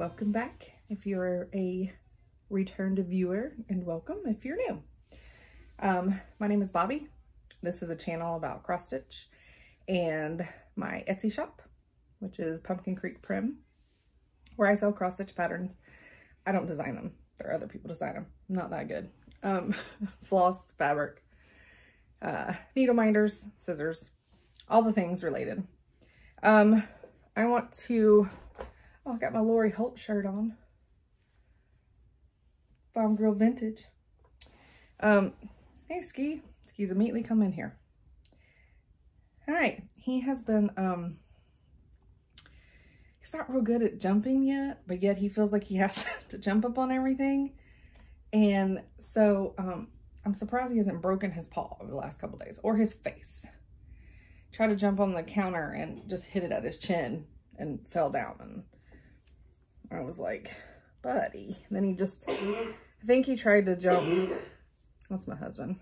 welcome back if you're a returned viewer, and welcome if you're new. My name is Bobby. This is a channel about cross stitch and my Etsy shop, which is Pumpkin Creek Prim, where I sell cross stitch patterns. I don't design them. There are other people design them. I'm not that good. Floss, fabric, needle minders, scissors, all the things related. I want to, oh, I got my Lori Holt shirt on. Farm Girl Vintage. Hey, Ski. Ski's immediately come in here. All right. He has been, he's not real good at jumping yet, but yet he feels like he has to jump up on everything. And so, I'm surprised he hasn't broken his paw over the last couple days, or his face. Tried to jump on the counter and just hit it at his chin and fell down. And I was like, buddy. And then he just, I think he tried to jump. That's my husband.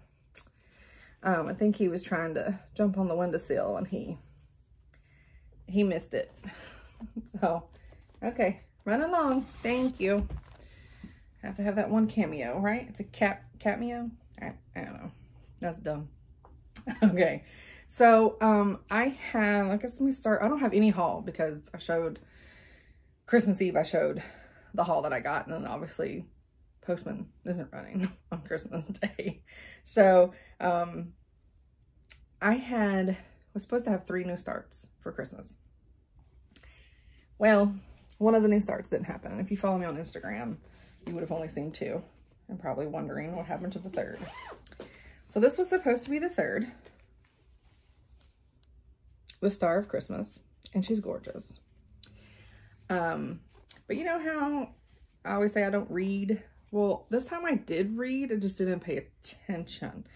I think he was trying to jump on the windowsill and he missed it. So, okay, run along. Thank you. Have to have that one cameo, right? It's a cameo. I don't know. That's dumb. Okay. So, I guess let me start. I don't have any haul because I showed Christmas Eve. I showed the haul that I got, and then obviously Postman isn't running on Christmas Day. So, I was supposed to have 3 new starts for Christmas. Well, one of the new starts didn't happen. And if you follow me on Instagram, you would have only seen 2 and probably wondering what happened to the 3rd. So this was supposed to be the 3rd. The Star of Christmas, and she's gorgeous. But you know how I always say I don't read? Well, this time I did read, I just didn't pay attention.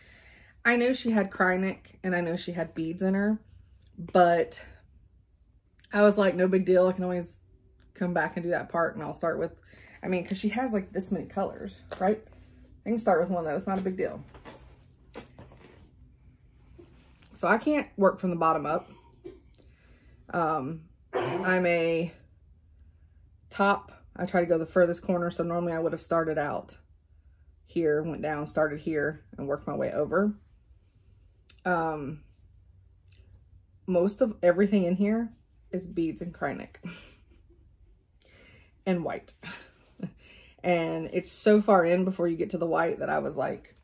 I knew she had Krynic and I know she had beads in her, but I was like, no big deal. I can always come back and do that part, and I'll start with, I mean, because she has like this many colors, right? I can start with one of those, not a big deal. So I can't work from the bottom up. I'm a top. I try to go the furthest corner. So normally I would have started out here, went down, started here, and worked my way over. Most of everything in here is beads and Krynic and white. And it's so far in before you get to the white that I was like,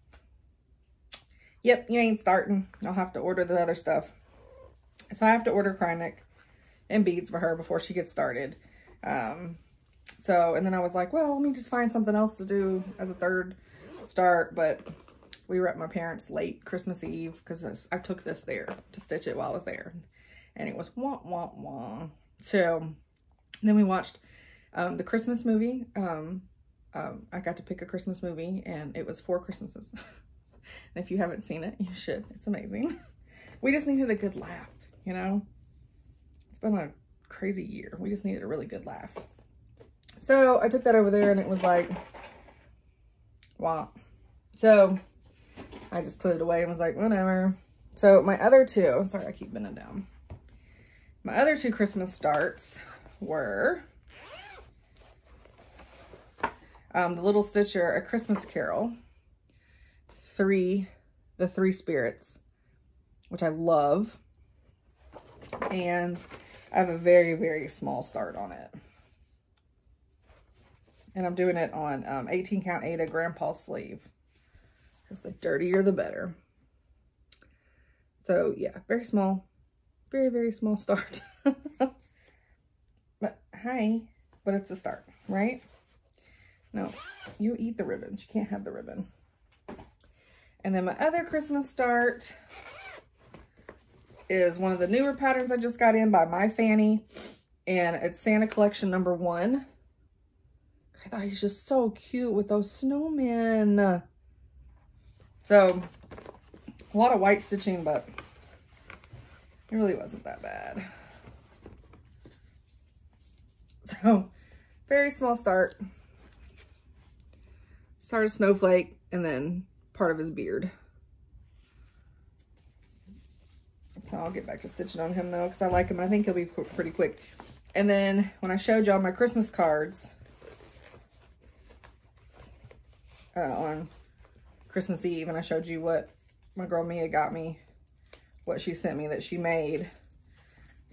yep, you ain't starting. I'll have to order the other stuff. So I have to order Krynic and beads for her before she gets started. And then I was like, well, let me just find something else to do as a 3rd start. But we were at my parents' late Christmas Eve because I took this there to stitch it while I was there. And it was wah, wah, wah. So then we watched the Christmas movie. I got to pick a Christmas movie, and it was 4 Christmases. And if you haven't seen it, you should. It's amazing. We just needed a good laugh, you know? It's been a crazy year. We just needed a really good laugh. So I took that over there, and it was like, wow. So I just put it away and was like, whatever. So my other 2, sorry, I keep bending down. My other 2 Christmas starts were the Little Stitcher, A Christmas Carol, the 3 Spirits, which I love. And I have a very, very small start on it. And I'm doing it on 18 count Aida Grandpa's sleeve, because the dirtier the better. So yeah, very small, very, very small start. But hi, but it's a start, right? No, you eat the ribbons. You can't have the ribbon. And then my other Christmas start is one of the newer patterns I just got in by My Fanny, and it's Santa Collection #1. I thought he's just so cute with those snowmen. So a lot of white stitching, but it really wasn't that bad. So very small start. Start a snowflake and then part of his beard. So I'll get back to stitching on him though, because I like him. I think he'll be pretty quick. And then when I showed y'all my Christmas cards, on Christmas Eve, and I showed you what my girl Mia got me, what she sent me that she made.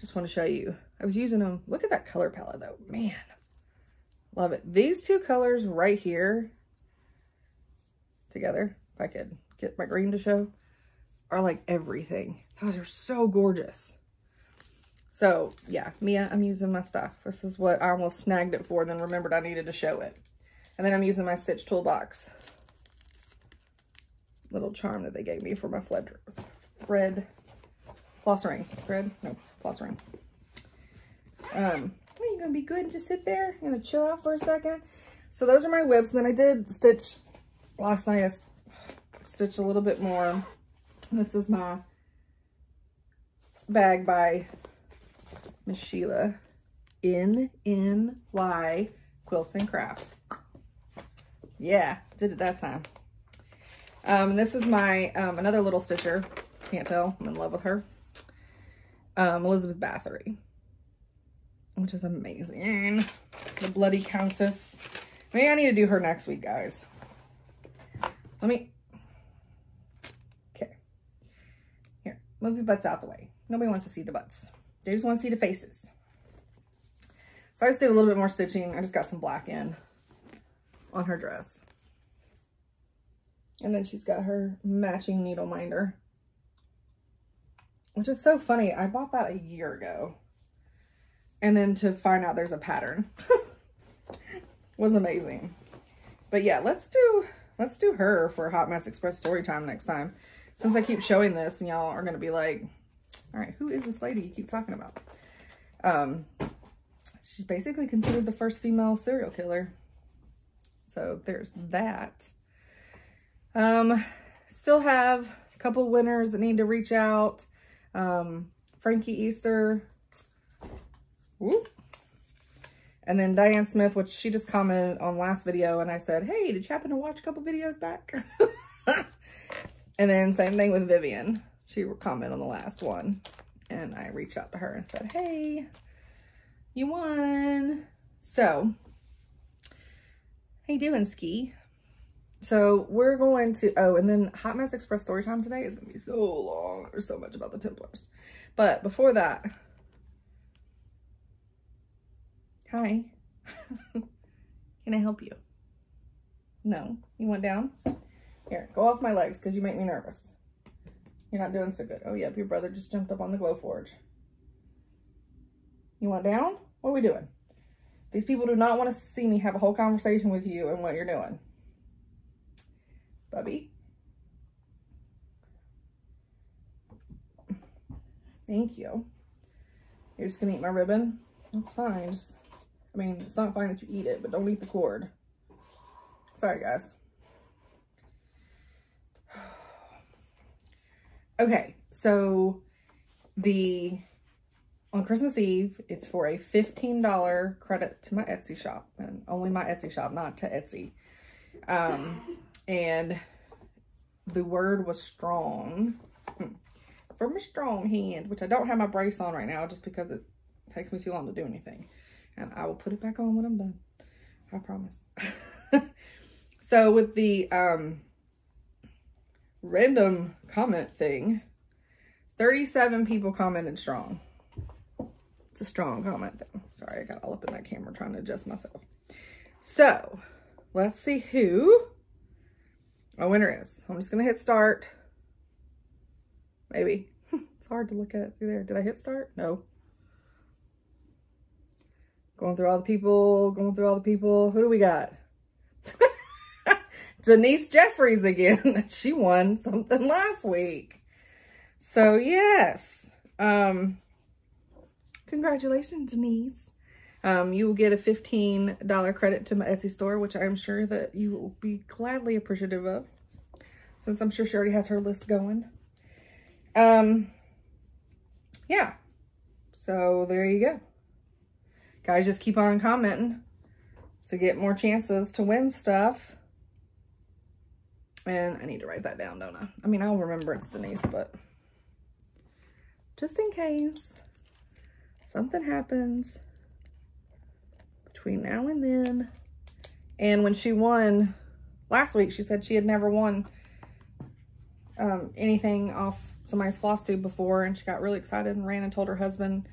Just want to show you. I was using them. Look at that color palette though. Man, love it. These two colors right here together, if I could get my green to show, are like everything. Those are so gorgeous. So yeah, Mia, I'm using my stuff. This is what I almost snagged it for, then remembered I needed to show it. And then I'm using my Stitch Toolbox little charm that they gave me for my thread floss ring. Thread? No, floss ring. Are you gonna be good and just sit there? I'm gonna chill out for a second. So those are my whips. And then I did stitch last night. I stitched a little bit more. This is my bag by Miss Sheila, NNY Quilts and Crafts. Yeah, did it that time. This is my another little stitcher. Can't tell, I'm in love with her. Elizabeth Bathory, which is amazing. The Bloody Countess. Maybe I need to do her next week, guys. Let me. Okay. Here, move your butts out the way. Nobody wants to see the butts. They just want to see the faces. So I just did a little bit more stitching. I just got some black in on her dress. And then she's got her matching needle minder, which is so funny. I bought that a year ago. And then to find out there's a pattern was amazing. But yeah, let's do her for Hot Mess Express story time next time. Since I keep showing this and y'all are going to be like, all right, who is this lady you keep talking about? She's basically considered the first female serial killer. So there's that. Still have a couple winners that need to reach out. Frankie Easter. Whoop. And then Diane Smith, which she just commented on last video, and I said, hey, did you happen to watch a couple videos back? And then same thing with Vivian. She commented on the last one, and I reached out to her and said, hey, you won. So, how you doing, Ski? So we're going to, oh, and then Hot Mess Express story time today is going to be so long. There's so much about the Templars. But before that, hi. Can I help you? No? You want down? Here, go off my legs because you make me nervous. You're not doing so good. Oh, yep, your brother just jumped up on the Glow Forge. You want down? What are we doing? These people do not want to see me have a whole conversation with you and what you're doing. Bubby. Thank you. You're just gonna eat my ribbon? That's fine. I mean, it's not fine that you eat it, but don't eat the cord. Sorry, guys. Okay, so on Christmas Eve, it's for a $15 credit to my Etsy shop, and only my Etsy shop, not to Etsy. And the word was strong from a strong hand, which I don't have my brace on right now just because it takes me too long to do anything. And I will put it back on when I'm done. I promise. So with the random comment thing, 37 people commented strong. It's a strong comment though. Sorry, I got all up in that camera trying to adjust myself. So let's see who my winner is. I'm just gonna hit start. Maybe. It's hard to look at it through there. Did I hit start? No. Going through all the people, Who do we got? Denise Jeffries again. She won something last week. So yes. Congratulations, Denise. You will get a $15 credit to my Etsy store, which I'm sure that you will be gladly appreciative of, since I'm sure she already has her list going. Yeah. So there you go. Guys, just keep on commenting to get more chances to win stuff. And I need to write that down, don't I? I mean, I'll remember it's Denise, but just in case something happens between now and then. And when she won last week she said she had never won anything off somebody's Flosstube before, and she got really excited and ran and told her husband.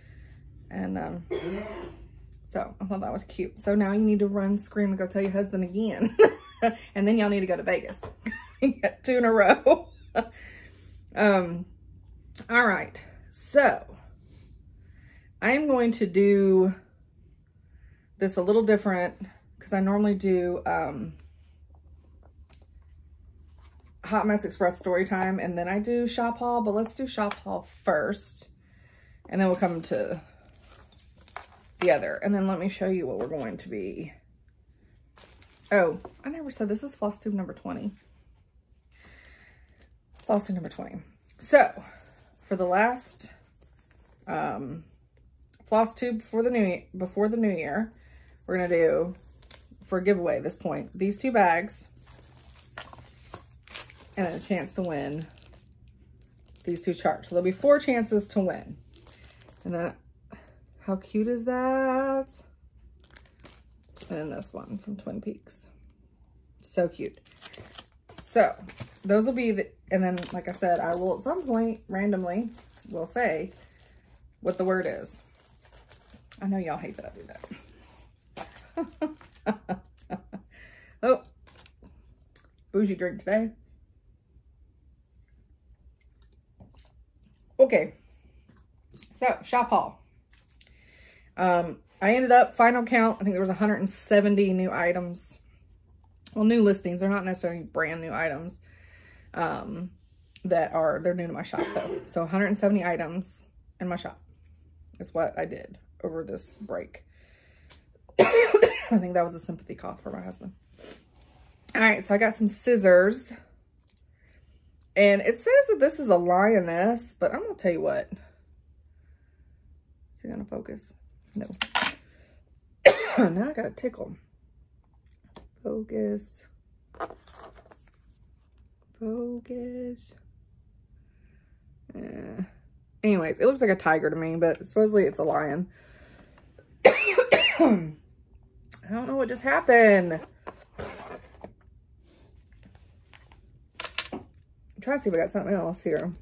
And so I thought that was cute. So now you need to run, scream, and go tell your husband again. And then y'all need to go to Vegas. You got 2 in a row. All right. So I am going to do this a little different because I normally do Hot Mess Express story time, and then I do shop haul, but let's do shop haul first, and then we'll come to the other. And then let me show you what we're going to be. Oh, I never said this is Flosstube number 20. Flosstube number 20. So for the last Flosstube before the new year, we're gonna do, for a giveaway at this point, these 2 bags and a chance to win these 2 charts. So there'll be 4 chances to win. And then, how cute is that? And then this one from Twin Peaks. So cute. So those will be the, and then like I said, I will at some point randomly will say what the word is. I know y'all hate that I do that. Oh, bougie drink today. Okay, so shop haul. I ended up, final count, I think there was 170 new items. Well, new listings. They're not necessarily brand new items. They're new to my shop though. So 170 items in my shop is what I did over this break. I think that was a sympathy cough for my husband. All right, so I got some scissors. And it says that this is a lioness, but I'm gonna tell you what. Is it gonna focus? No. Now I got a tickle. Focus. Focus. Anyways, it looks like a tiger to me, but supposedly it's a lion. I don't know what just happened. I'm trying to see if I got something else here.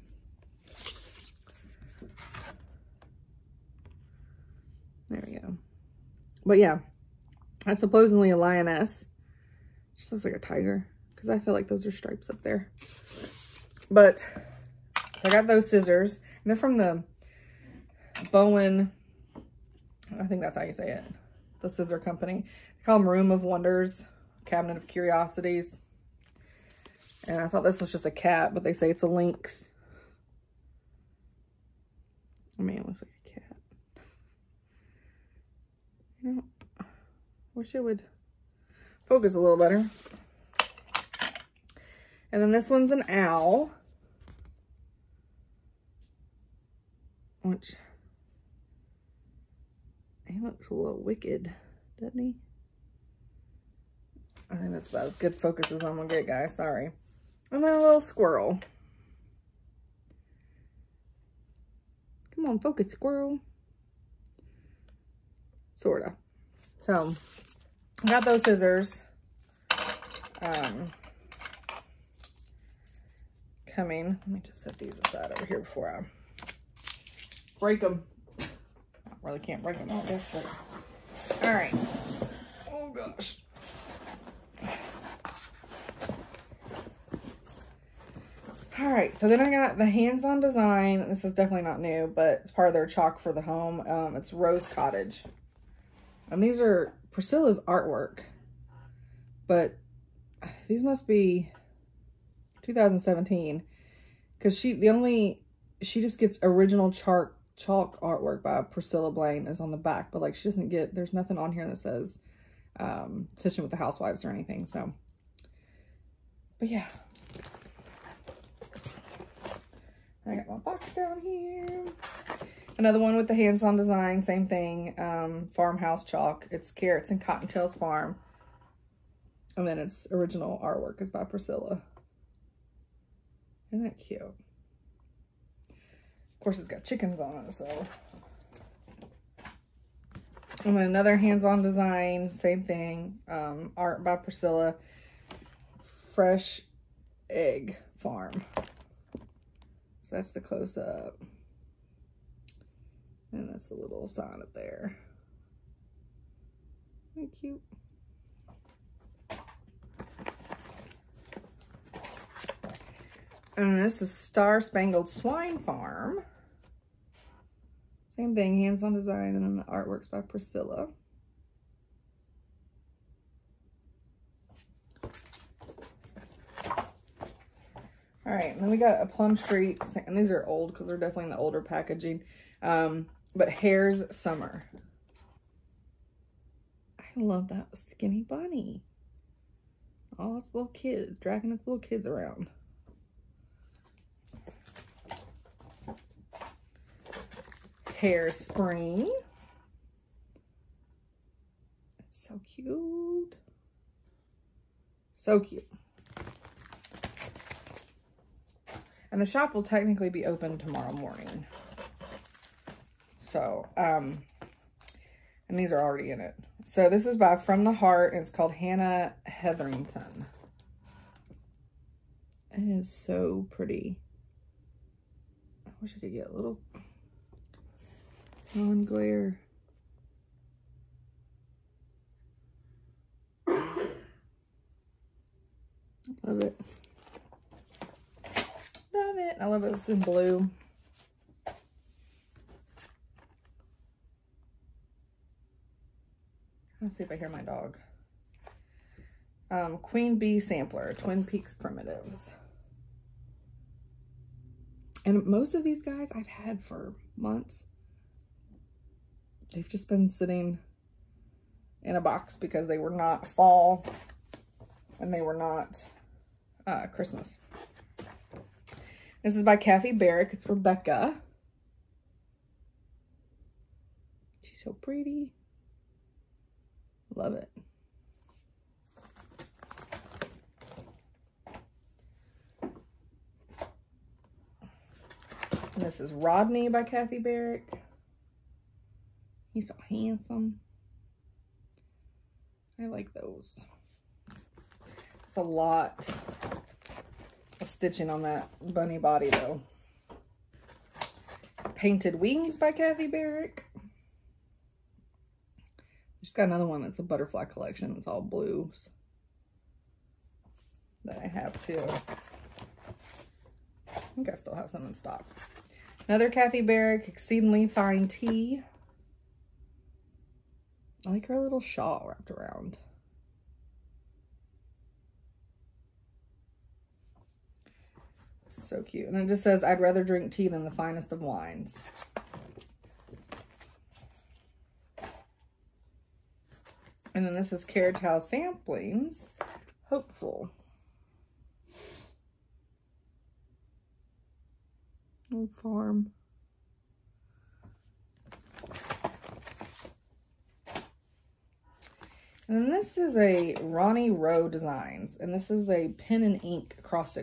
There we go. But yeah, that's supposedly a lioness. Just looks like a tiger because I feel like those are stripes up there. But so I got those scissors, and they're from the Bowen, I think that's how you say it, the scissor company. They call them Room of Wonders, Cabinet of Curiosities. And I thought this was just a cat, but they say it's a lynx. I mean, it looks like a cat. You know, wish it would focus a little better. And then this one's an owl, which he looks a little wicked, doesn't he? I think that's about as good focus as I'm gonna get, guys. Sorry. And then a little squirrel. Come on, focus, squirrel. Sorta. So, I got those scissors. Coming. Let me just set these aside over here before I break them. I really can't break them like this, but all right. Oh gosh. All right, so then I got the hands-on design. This is definitely not new, but it's part of their chalk for the home. It's Rose Cottage. And these are Priscilla's artwork, but these must be 2017, because she just gets original chalk artwork by Priscilla Blaine is on the back, but like she doesn't get, there's nothing on here that says Stitching with the Housewives or anything. So, but yeah, I got my box down here. Another one with the hands-on design, same thing, farmhouse chalk. It's Carrots and Cottontails Farm. And then its original artwork is by Priscilla. Isn't that cute? Of course, it's got chickens on it, so. And then another hands-on design, same thing, art by Priscilla. fresh egg farm. So that's the close-up. And that's a little sign up there. Isn't that cute? And this is Star Spangled Swine Farm. Same thing, hands-on design, and then the artwork's by Priscilla. All right, and then we got a Plum Street, and these are old because they're definitely in the older packaging. But Hare's Summer. I love that skinny bunny. Oh, it's little kids, dragging its little kids around. Hare Spring. It's so cute. So cute. And the shop will technically be open tomorrow morning. So, and these are already in it. So this is by From the Heart, and it's called Hannah Hetherington. It is so pretty. I wish I could get a little non-glare. Love it. Love it. I love it. It's in blue. Let's see if I hear my dog. Queen Bee Sampler, Twin Peaks Primitives. And most of these guys I've had for months. They've just been sitting in a box because they were not fall and they were not Christmas. This is by Kathy Barrick. It's Rebecca. She's so pretty. Love it. And this is Rodney by Kathy Barrick. He's so handsome. I like those. It's a lot of stitching on that bunny body though. Painted Wings by Kathy Barrick. Just got another one that's a butterfly collection. It's all blues that I have too. I think I still have some in stock. Another Kathy Barrick Exceedingly Fine Tea. I like her little shawl wrapped around. It's so cute. And it just says, I'd rather drink tea than the finest of wines. And then this is Caratal Samplings, Hopeful. Old farm. And then this is a Ronnie Rowe Designs. And this is a pen and ink cross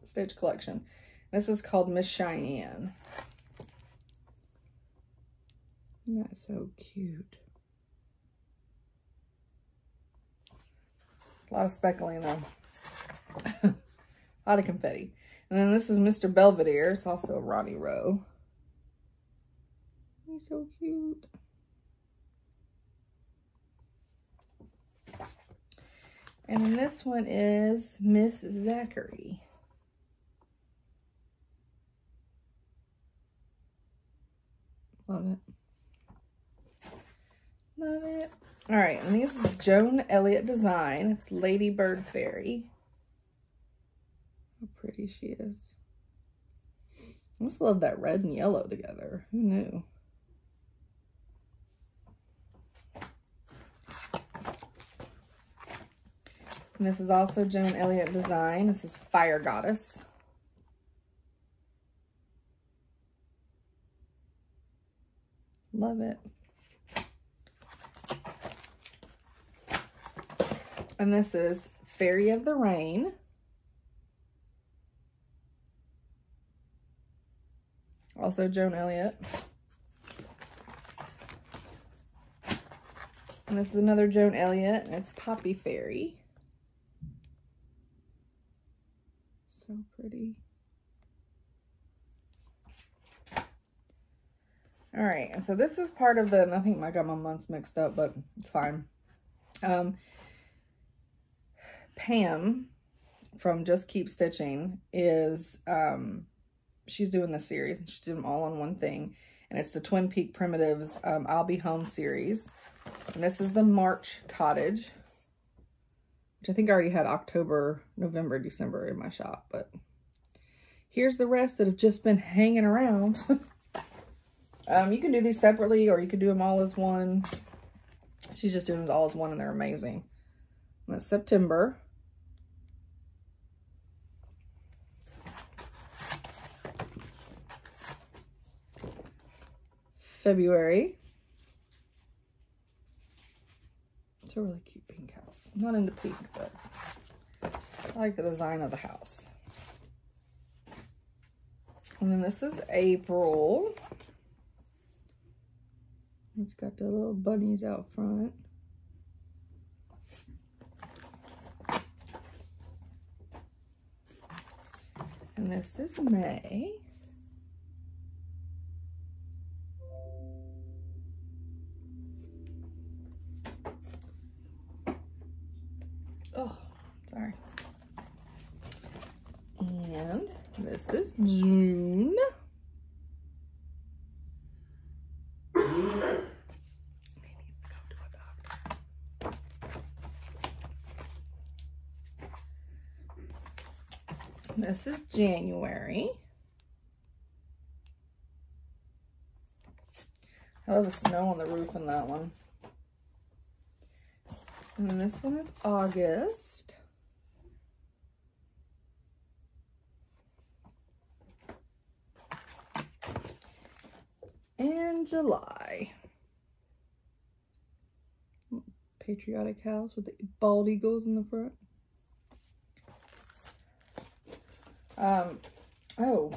stitch collection. This is called Miss Cheyenne. Isn't that so cute? A lot of speckling though. A lot of confetti. And then this is Mr. Belvedere. It's also a Ronnie Rowe. He's so cute. And then this one is Miss Zachary. Love it. Love it. All right, and this is Joan Elliott Design. It's Ladybird Fairy. How pretty she is. I just love that red and yellow together. Who knew? And this is also Joan Elliott Design. This is Fire Goddess. Love it. And this is Fairy of the Rain. Also Joan Elliott. And this is another Joan Elliott, and it's Poppy Fairy. So pretty. All right, and so this is part of the, and I think I got my months mixed up, but it's fine. Pam from Just Keep Stitching is, she's doing this series, and she's doing them all on one thing, and it's the Twin Peak Primitives I'll Be Home series. And this is the March Cottage, which I think I already had October, November, December in my shop, but here's the rest that have just been hanging around. You can do these separately, or you could do them all as one. She's just doing them all as one, and they're amazing. And that's September. February. It's a really cute pink house. I'm not into pink, but I like the design of the house. And then this is April. It's got the little bunnies out front. And this is May. Oh, sorry. And this is June. This is January. I love the snow on the roof in that one. And then this one is August. And July. Patriotic house with the bald eagles in the front. Oh,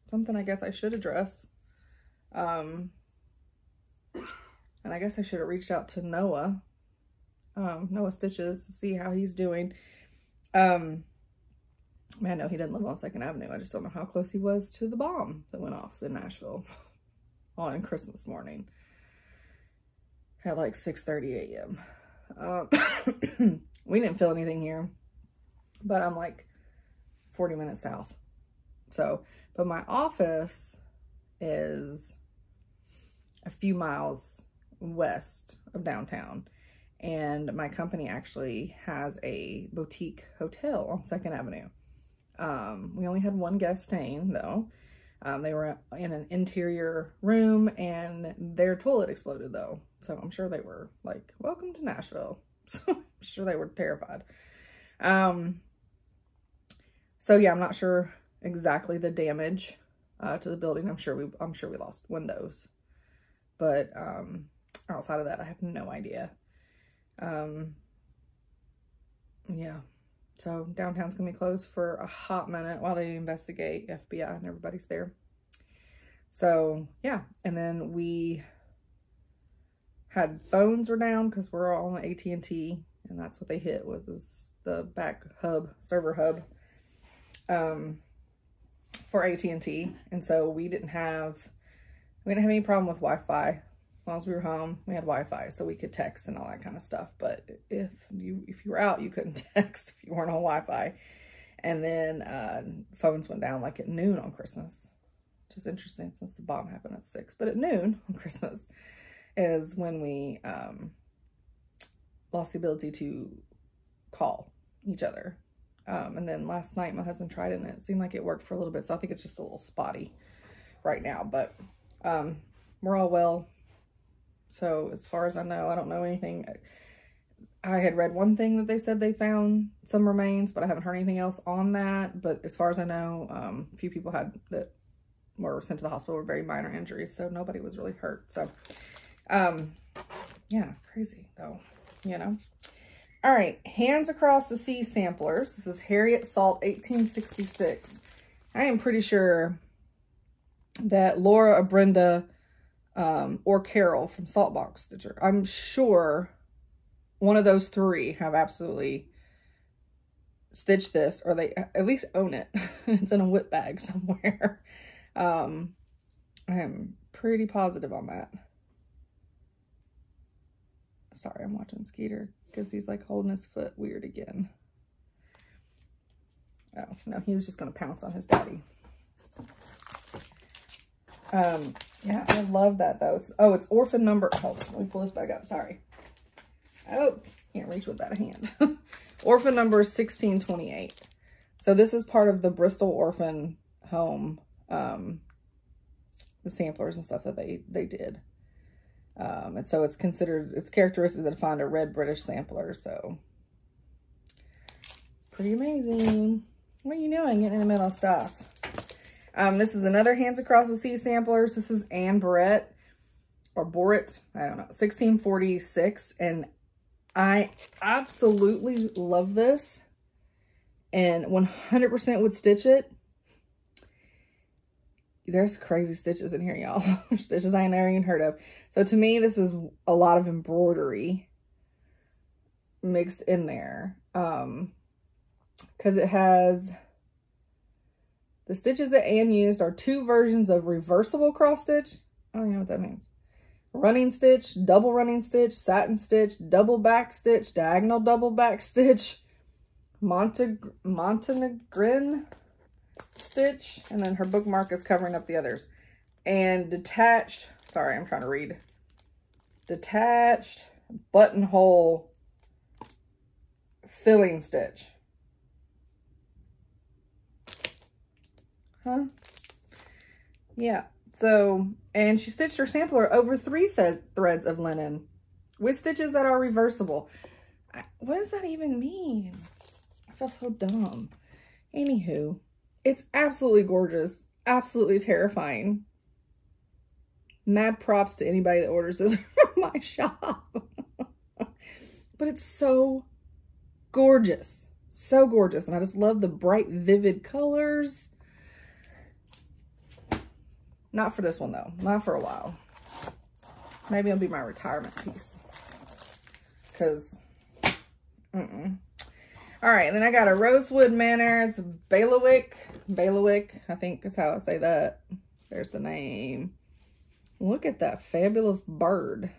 something I guess I should address. And I guess I should have reached out to Noah. Noah Stitches to see how he's doing. Man, no, he doesn't live on 2nd Avenue. I just don't know how close he was to the bomb that went off in Nashville on Christmas morning at like 6:30 a.m. We didn't feel anything here, but I'm like 40 minutes south. So, but my office is a few miles west of downtown. And my company actually has a boutique hotel on 2nd Avenue. We only had one guest staying though. They were in an interior room and their toilet exploded though. So I'm sure they were like, welcome to Nashville. So I'm sure they were terrified. So yeah, I'm not sure exactly the damage to the building. I'm sure we lost windows. But outside of that, I have no idea. Yeah, so downtown's gonna be closed for a hot minute while they investigate, FBI and everybody's there. So yeah, and then we had phones were down because we're all on AT&T, and that's what they hit was the back hub, server hub for AT&T. And so we didn't have any problem with Wi-Fi. As long as we were home, we had Wi-Fi, so we could text and all that kind of stuff. But if you were out, you couldn't text if you weren't on Wi-Fi. And then phones went down like at noon on Christmas, which is interesting since the bomb happened at 6. But at noon on Christmas is when we lost the ability to call each other. And then last night my husband tried it and it seemed like it worked for a little bit. So I think it's just a little spotty right now, but we're all well. So as far as I know, I don't know anything. I had read one thing that they said they found some remains, but I haven't heard anything else on that. But as far as I know, a few people that were sent to the hospital were very minor injuries, so nobody was really hurt. So, yeah, crazy though, you know. All right, Hands Across the Sea samplers. This is Harriet Salt 1866. I am pretty sure that Laura or Brenda or Carol from Saltbox Stitcher, I'm sure one of those three have absolutely stitch this, or they at least own it. It's in a whip bag somewhere. I am pretty positive on that. Sorry, I'm watching Skeeter because he's like holding his foot weird again. Oh, no, he was just going to pounce on his daddy. Yeah, I love that though. It's orphan number, hold on, let me pull this back up, sorry. Oh, can't reach with that hand. Orphan number 1628. So this is part of the Bristol Orphan Home, the samplers and stuff that they did. And so it's considered, it's characteristic to find a red British sampler, so it's pretty amazing. What are you doing getting in the middle of stuff? This is another Hands Across the Sea samplers. This is Anne Barrett, or Borrett, I don't know, 1646. And I absolutely love this and 100% would stitch it. There's crazy stitches in here, y'all. Stitches I ain't never even heard of. So to me, this is a lot of embroidery mixed in there. Because it has, the stitches that Anne used are 2 versions of reversible cross stitch. I don't even know what that means. Running stitch, double running stitch, satin stitch, double back stitch, diagonal double back stitch, Montenegrin stitch, and then her bookmark is covering up the others. And detached, sorry, I'm trying to read. Detached buttonhole filling stitch. Huh? Yeah. So, and she stitched her sampler over 3 threads of linen with stitches that are reversible. What does that even mean? I feel so dumb. Anywho, it's absolutely gorgeous. Absolutely terrifying. Mad props to anybody that orders this from my shop. But it's so gorgeous. So gorgeous. And I just love the bright, vivid colors. Not for this one, though. Not for a while. Maybe it'll be my retirement piece. Because, All right, and then I got a Rosewood Manors Bailiwick. I think is how I say that. There's the name. Look at that fabulous bird.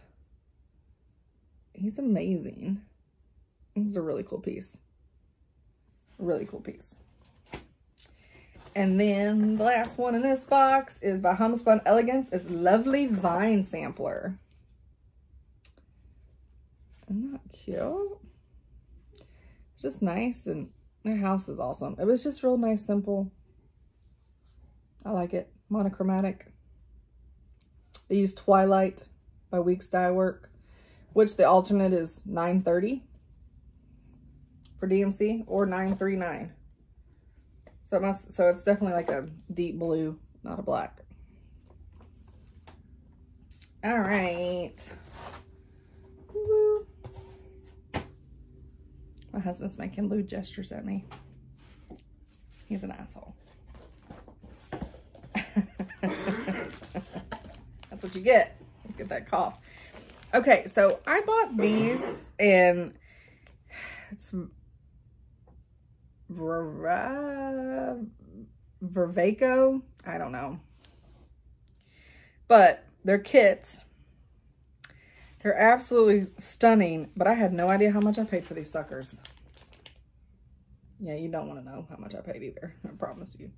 He's amazing. This is a really cool piece. Really cool piece. And then the last one in this box is by Homespun Elegance. It's Lovely Vine Sampler. Isn't that cute? It's just nice, and the house is awesome. It was just real nice, simple. I like it. Monochromatic. They use Twilight by Weeks Dye Work, which the alternate is $9.30 for DMC or $9.39. So it's definitely like a deep blue, not a black. All right. Woo. My husband's making lewd gestures at me. He's an asshole. That's what you get. You get that cough. Okay, so I bought these, and it's Vervaco. I don't know. But they're kits. They're absolutely stunning, but I had no idea how much I paid for these suckers. Yeah, you don't want to know how much I paid either. I promise you.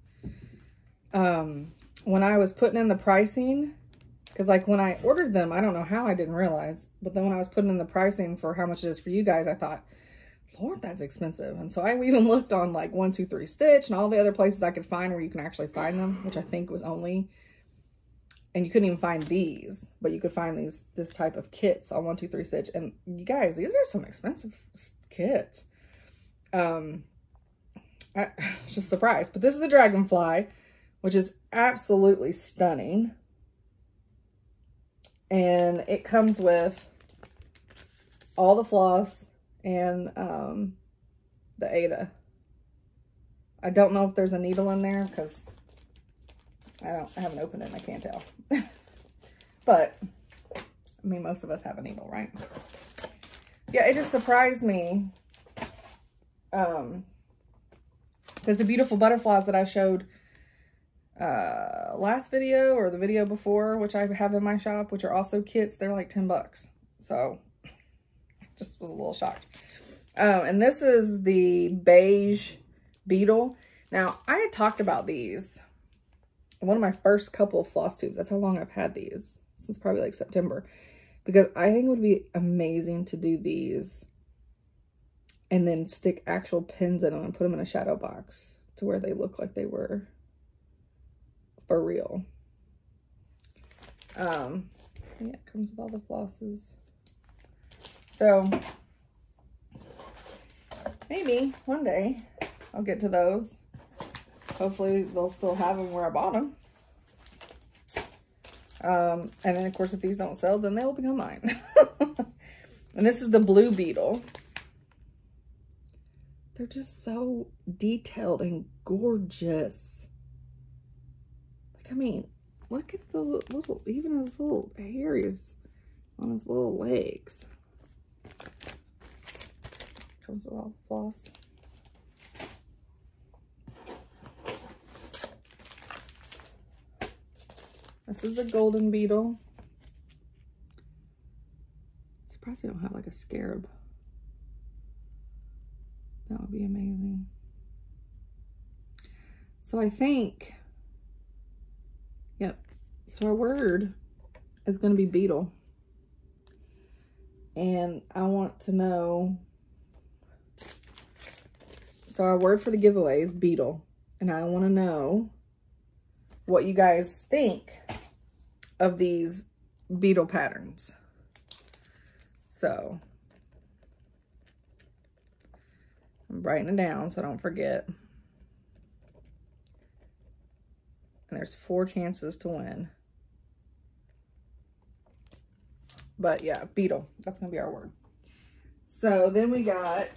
When I was putting in the pricing, because like when I ordered them, I don't know how I didn't realize, but then when I was putting in the pricing for how much it is for you guys, I thought, Lord, that's expensive. And so I even looked on like 123 Stitch and all the other places I could find where you can actually find them, which I think was only, and you couldn't even find these, but you could find this type of kits on 123 Stitch. And you guys, these are some expensive kits. I was just surprised, but this is the Dragonfly, which is absolutely stunning. And it comes with all the floss and the Ada. I don't know if there's a needle in there because I haven't opened it and I can't tell. But I mean, most of us have a needle, right? Yeah, it just surprised me Because the beautiful butterflies that I showed last video or the video before, which I have in my shop, which are also kits, they're like 10 bucks. So just was a little shocked. And this is the beige beetle. Now, I had talked about these. One of my first couple of floss tubes. That's how long I've had these. Since probably like September. Because I think it would be amazing to do these and then stick actual pins in them and put them in a shadow box to where they look like they were for real. Yeah, it comes with all the flosses. So maybe one day I'll get to those. Hopefully they'll still have them where I bought them. And then of course if these don't sell, then they will become mine. And this is the blue beetle. They're just so detailed and gorgeous. Like, I mean, look at the little, even his little hairs on his little legs. Comes with all the floss. This is the golden beetle. Surprised they don't have like a scarab. That would be amazing. So I think, yep. So our word is going to be beetle. And I want to know, so our word for the giveaway is beetle. And I want to know what you guys think of these beetle patterns. So I'm writing it down so I don't forget. And there's 4 chances to win. But yeah, beetle. That's going to be our word. So then we got,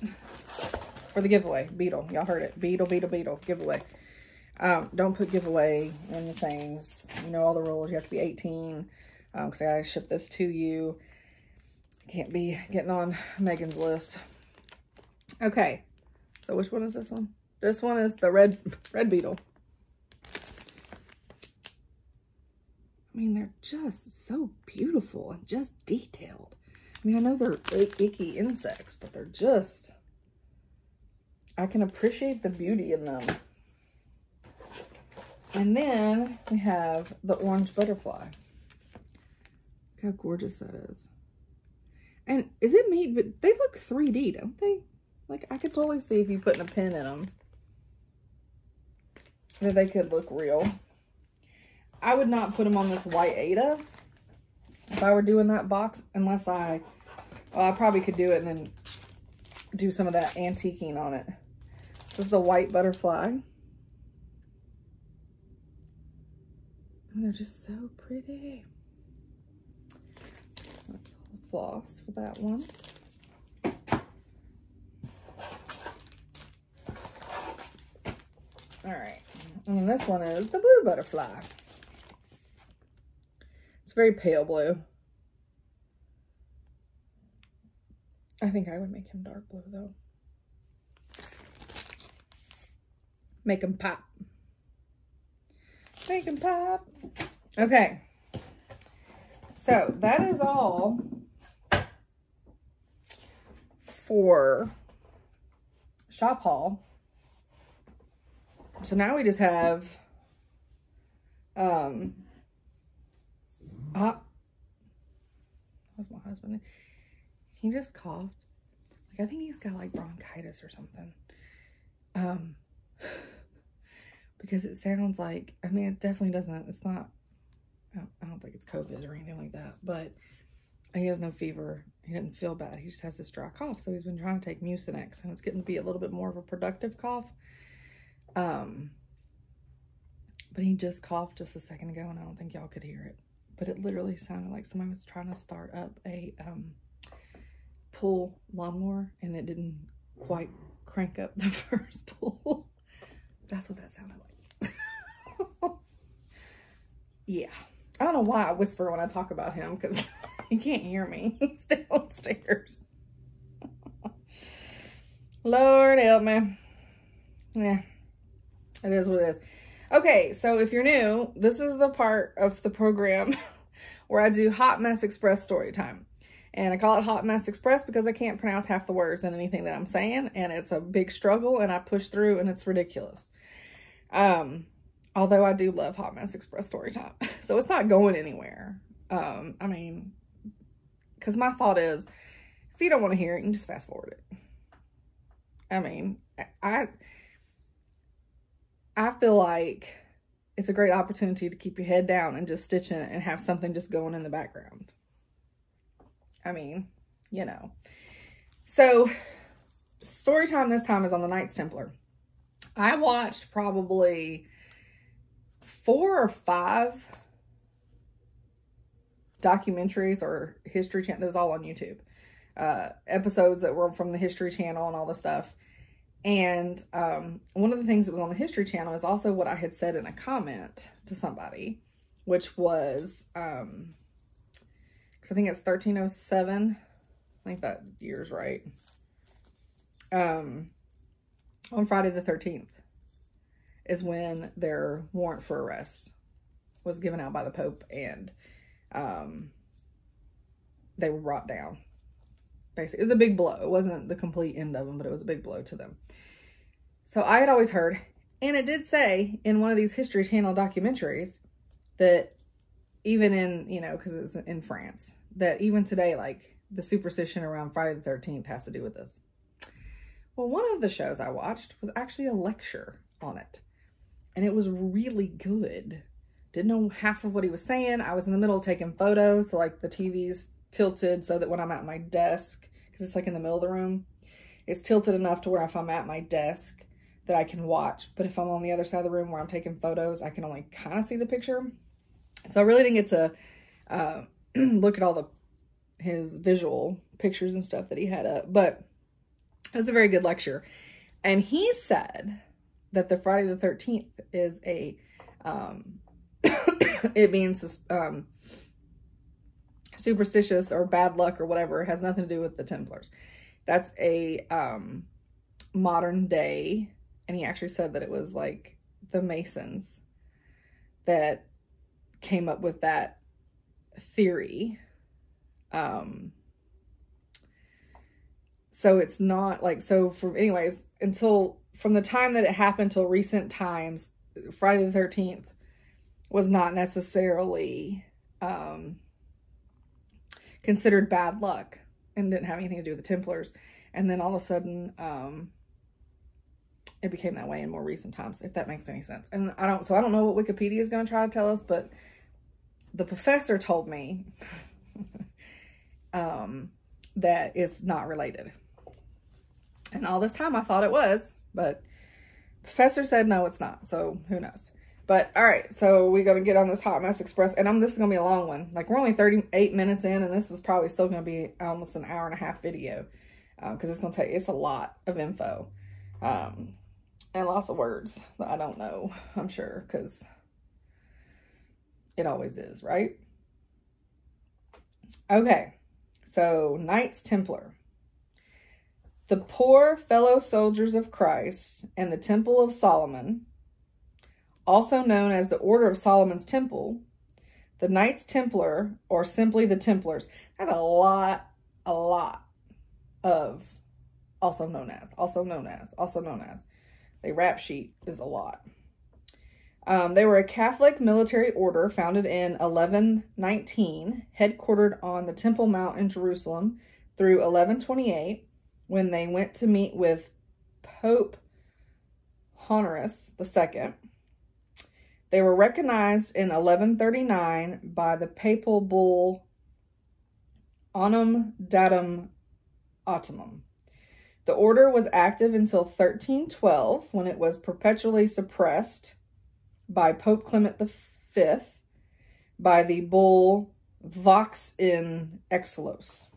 for the giveaway, beetle. Y'all heard it. Beetle, beetle, beetle. Giveaway. Don't put giveaway in the things. You know all the rules. You have to be 18. Because I gotta ship this to you. Can't be getting on Megan's list. Okay. So which one is this one? This one is the red beetle. I mean, they're just so beautiful and just detailed. I mean, I know they're icky insects, but they're just, I can appreciate the beauty in them. And then we have the orange butterfly. Look how gorgeous that is. And is it made, but they look 3D, don't they? Like, I could totally see if you put a pin in them, that they could look real. I would not put them on this white Ada if I were doing that box, unless well, I probably could do it and then do some of that antiquing on it. This is the white butterfly. And they're just so pretty. That's all the floss for that one. All right. And then this one is the blue butterfly. It's very pale blue. I think I would make him dark blue though. Make him pop. Make him pop. Okay. So that is all for shop haul. So now we just have what's my husband? He just coughed. Like, I think he's got like bronchitis or something. Because it sounds like, I mean, it definitely doesn't, it's not, I don't think it's COVID or anything like that, but he has no fever. He doesn't feel bad. He just has this dry cough. So he's been trying to take Mucinex, and it's getting to be a little bit more of a productive cough. But he just coughed just a second ago, and I don't think y'all could hear it. But it literally sounded like somebody was trying to start up a pull lawnmower, and it didn't quite crank up the first pull. That's what that sounded like. Yeah. I don't know why I whisper when I talk about him, because he can't hear me. He's downstairs. Lord help me. Yeah. It is what it is. Okay, so if you're new, this is the part of the program where I do Hot Mess Express story time. And I call it Hot Mess Express because I can't pronounce half the words in anything that I'm saying. And it's a big struggle and I push through and it's ridiculous. Although I do love Hot Mess Express story time. So it's not going anywhere. I mean, because my thought is, if you don't want to hear it, you can just fast forward it. I mean, I feel like it's a great opportunity to keep your head down and just stitching it and have something just going in the background. I mean, you know. So, story time this time is on the Knights Templar. I watched probably 4 or 5 documentaries or History Channel. It was all on YouTube. Episodes that were from the History Channel and all the stuff. And one of the things that was on the History Channel is also what I had said in a comment to somebody, which was, because I think it's 1307. I think that year's right. On Friday the 13th is when their warrant for arrest was given out by the Pope, and they were brought down. Basically, it was a big blow. It wasn't the complete end of them, but it was a big blow to them. So I had always heard, and it did say in one of these History Channel documentaries that even in, you know, because it's in France, that even today, like, the superstition around Friday the 13th has to do with this. Well, one of the shows I watched was actually a lecture on it, and it was really good. Didn't know half of what he was saying. I was in the middle of taking photos, so like the TV's tilted so that when I'm at my desk, because it's like in the middle of the room, it's tilted enough to where if I'm at my desk that I can watch, but if I'm on the other side of the room where I'm taking photos, I can only kind of see the picture. So I really didn't get to look at all his visual pictures and stuff that he had up, but it was a very good lecture. And he said that the Friday the 13th is a it being superstitious or bad luck or whatever. It has nothing to do with the Templars. That's a modern day, and he actually said that it was like the Masons that came up with that theory. So it's not like, so from anyways, from the time that it happened till recent times, Friday the 13th was not necessarily considered bad luck and didn't have anything to do with the Templars. And then all of a sudden, it became that way in more recent times, if that makes any sense. And I don't know what Wikipedia is going to try to tell us, but the professor told me that it's not related. And all this time I thought it was, but professor said no, it's not. So who knows? But all right, so we're going to get on this Hot Mess Express, and this is going to be a long one. Like, we're only 38 minutes in, and this is probably still going to be almost an hour and a half video, because it's a lot of info, and lots of words that I don't know, I'm sure, because it always is, right? Okay, so Knights Templar. The poor fellow soldiers of Christ and the Temple of Solomon, also known as the Order of Solomon's Temple, the Knights Templar, or simply the Templars. That's a lot of also known as. The rap sheet is a lot. They were a Catholic military order founded in 1119, headquartered on the Temple Mount in Jerusalem through 1128, when they went to meet with Pope Honorius II. They were recognized in 1139 by the papal bull Unum Datum Autumnum. The order was active until 1312, when it was perpetually suppressed by Pope Clement V by the bull Vox in Excellos.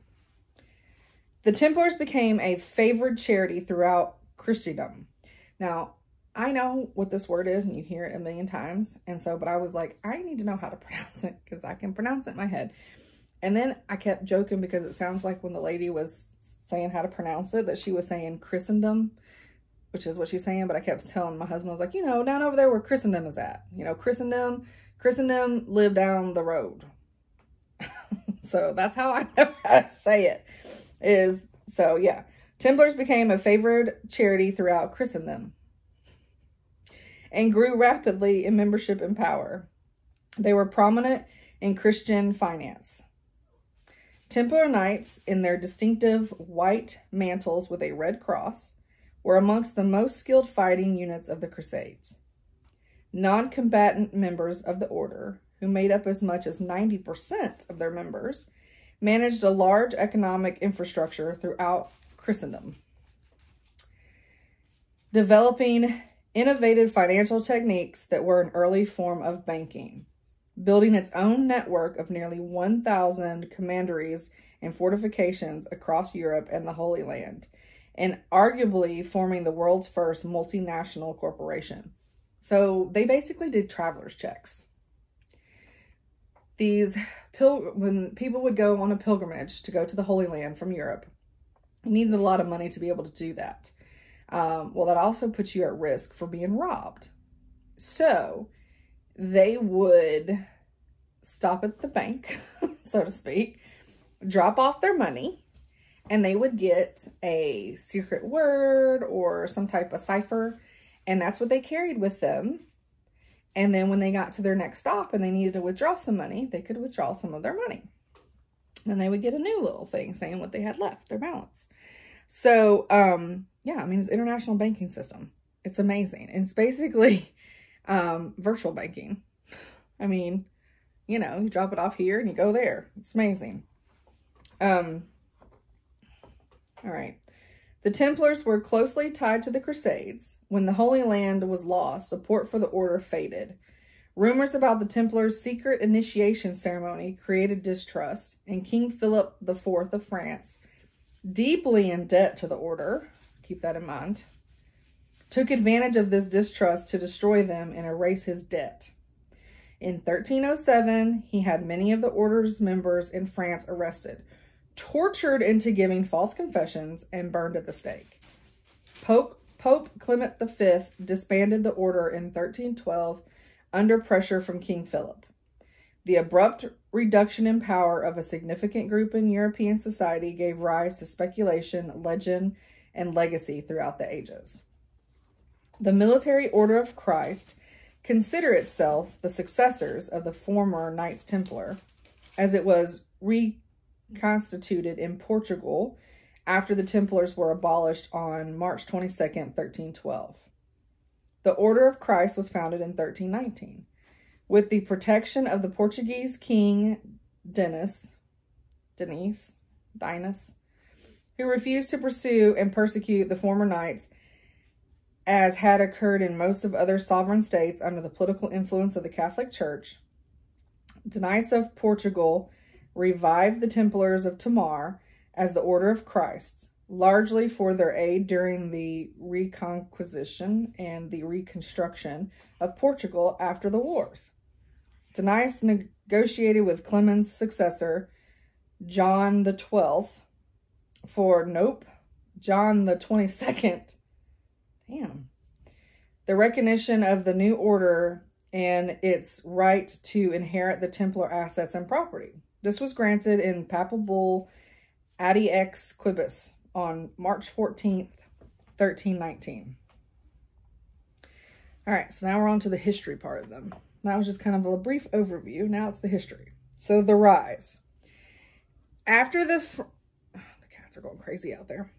The Templars became a favored charity throughout Christendom. Now, I know what this word is, and you hear it a million times, but I was like, I need to know how to pronounce it, because I can pronounce it in my head. And then I kept joking, because it sounds like when the lady was saying how to pronounce it, that she was saying Christendom, which is what she's saying, but I kept telling my husband, I was like, down over there where Christendom is at. Christendom lived down the road. So that's how I know how to say it. So yeah. Templars became a favored charity throughout Christendom and grew rapidly in membership and power. They were prominent in Christian finance. Templar Knights, in their distinctive white mantles with a red cross, were amongst the most skilled fighting units of the Crusades. Non-combatant members of the order, who made up as much as 90% of their members, managed a large economic infrastructure throughout Christendom, developing innovative financial techniques that were an early form of banking, building its own network of nearly 1,000 commanderies and fortifications across Europe and the Holy Land, and arguably forming the world's first multinational corporation. So they basically did traveler's checks. When people would go on a pilgrimage to go to the Holy Land from Europe, you needed a lot of money to be able to do that. Well, that also puts you at risk for being robbed. So they would stop at the bank, so to speak, drop off their money, and they would get a secret word or some type of cipher, and that's what they carried with them. And then when they got to their next stop and they needed to withdraw some money, they could withdraw some of their money. Then they would get a new little thing saying what they had left, their balance. So, yeah, I mean, it's international banking system. It's amazing. And it's basically virtual banking. I mean, you drop it off here and you go there. It's amazing. All right. The Templars were closely tied to the Crusades. When the Holy Land was lost, support for the order faded. Rumors about the Templars' secret initiation ceremony created distrust, and King Philip IV of France, deeply in debt to the order, keep that in mind, took advantage of this distrust to destroy them and erase his debt. In 1307, he had many of the order's members in France arrested, tortured into giving false confessions, and burned at the stake. Pope Clement V disbanded the order in 1312 under pressure from King Philip. The abrupt reduction in power of a significant group in European society gave rise to speculation, legend, and legacy throughout the ages. The Military Order of Christ consider itself the successors of the former Knights Templar, as it was reconstituted in Portugal after the Templars were abolished on March 22nd, 1312. The Order of Christ was founded in 1319. With the protection of the Portuguese King Dinis, who refused to pursue and persecute the former knights, as had occurred in most of other sovereign states under the political influence of the Catholic Church, Dinis of Portugal revived the Templars of Tamar as the Order of Christ, largely for their aid during the reconquisition and the reconstruction of Portugal after the wars. Dinis negotiated with Clement's successor, John the 12th, John the 22nd, the recognition of the new order and its right to inherit the Templar assets and property. This was granted in Papal Bull Adi Ex Quibus on March 14th, 1319. All right, so now we're on to the history part of them. That was just kind of a brief overview. Now it's the history. So the rise. After the cats are going crazy out there.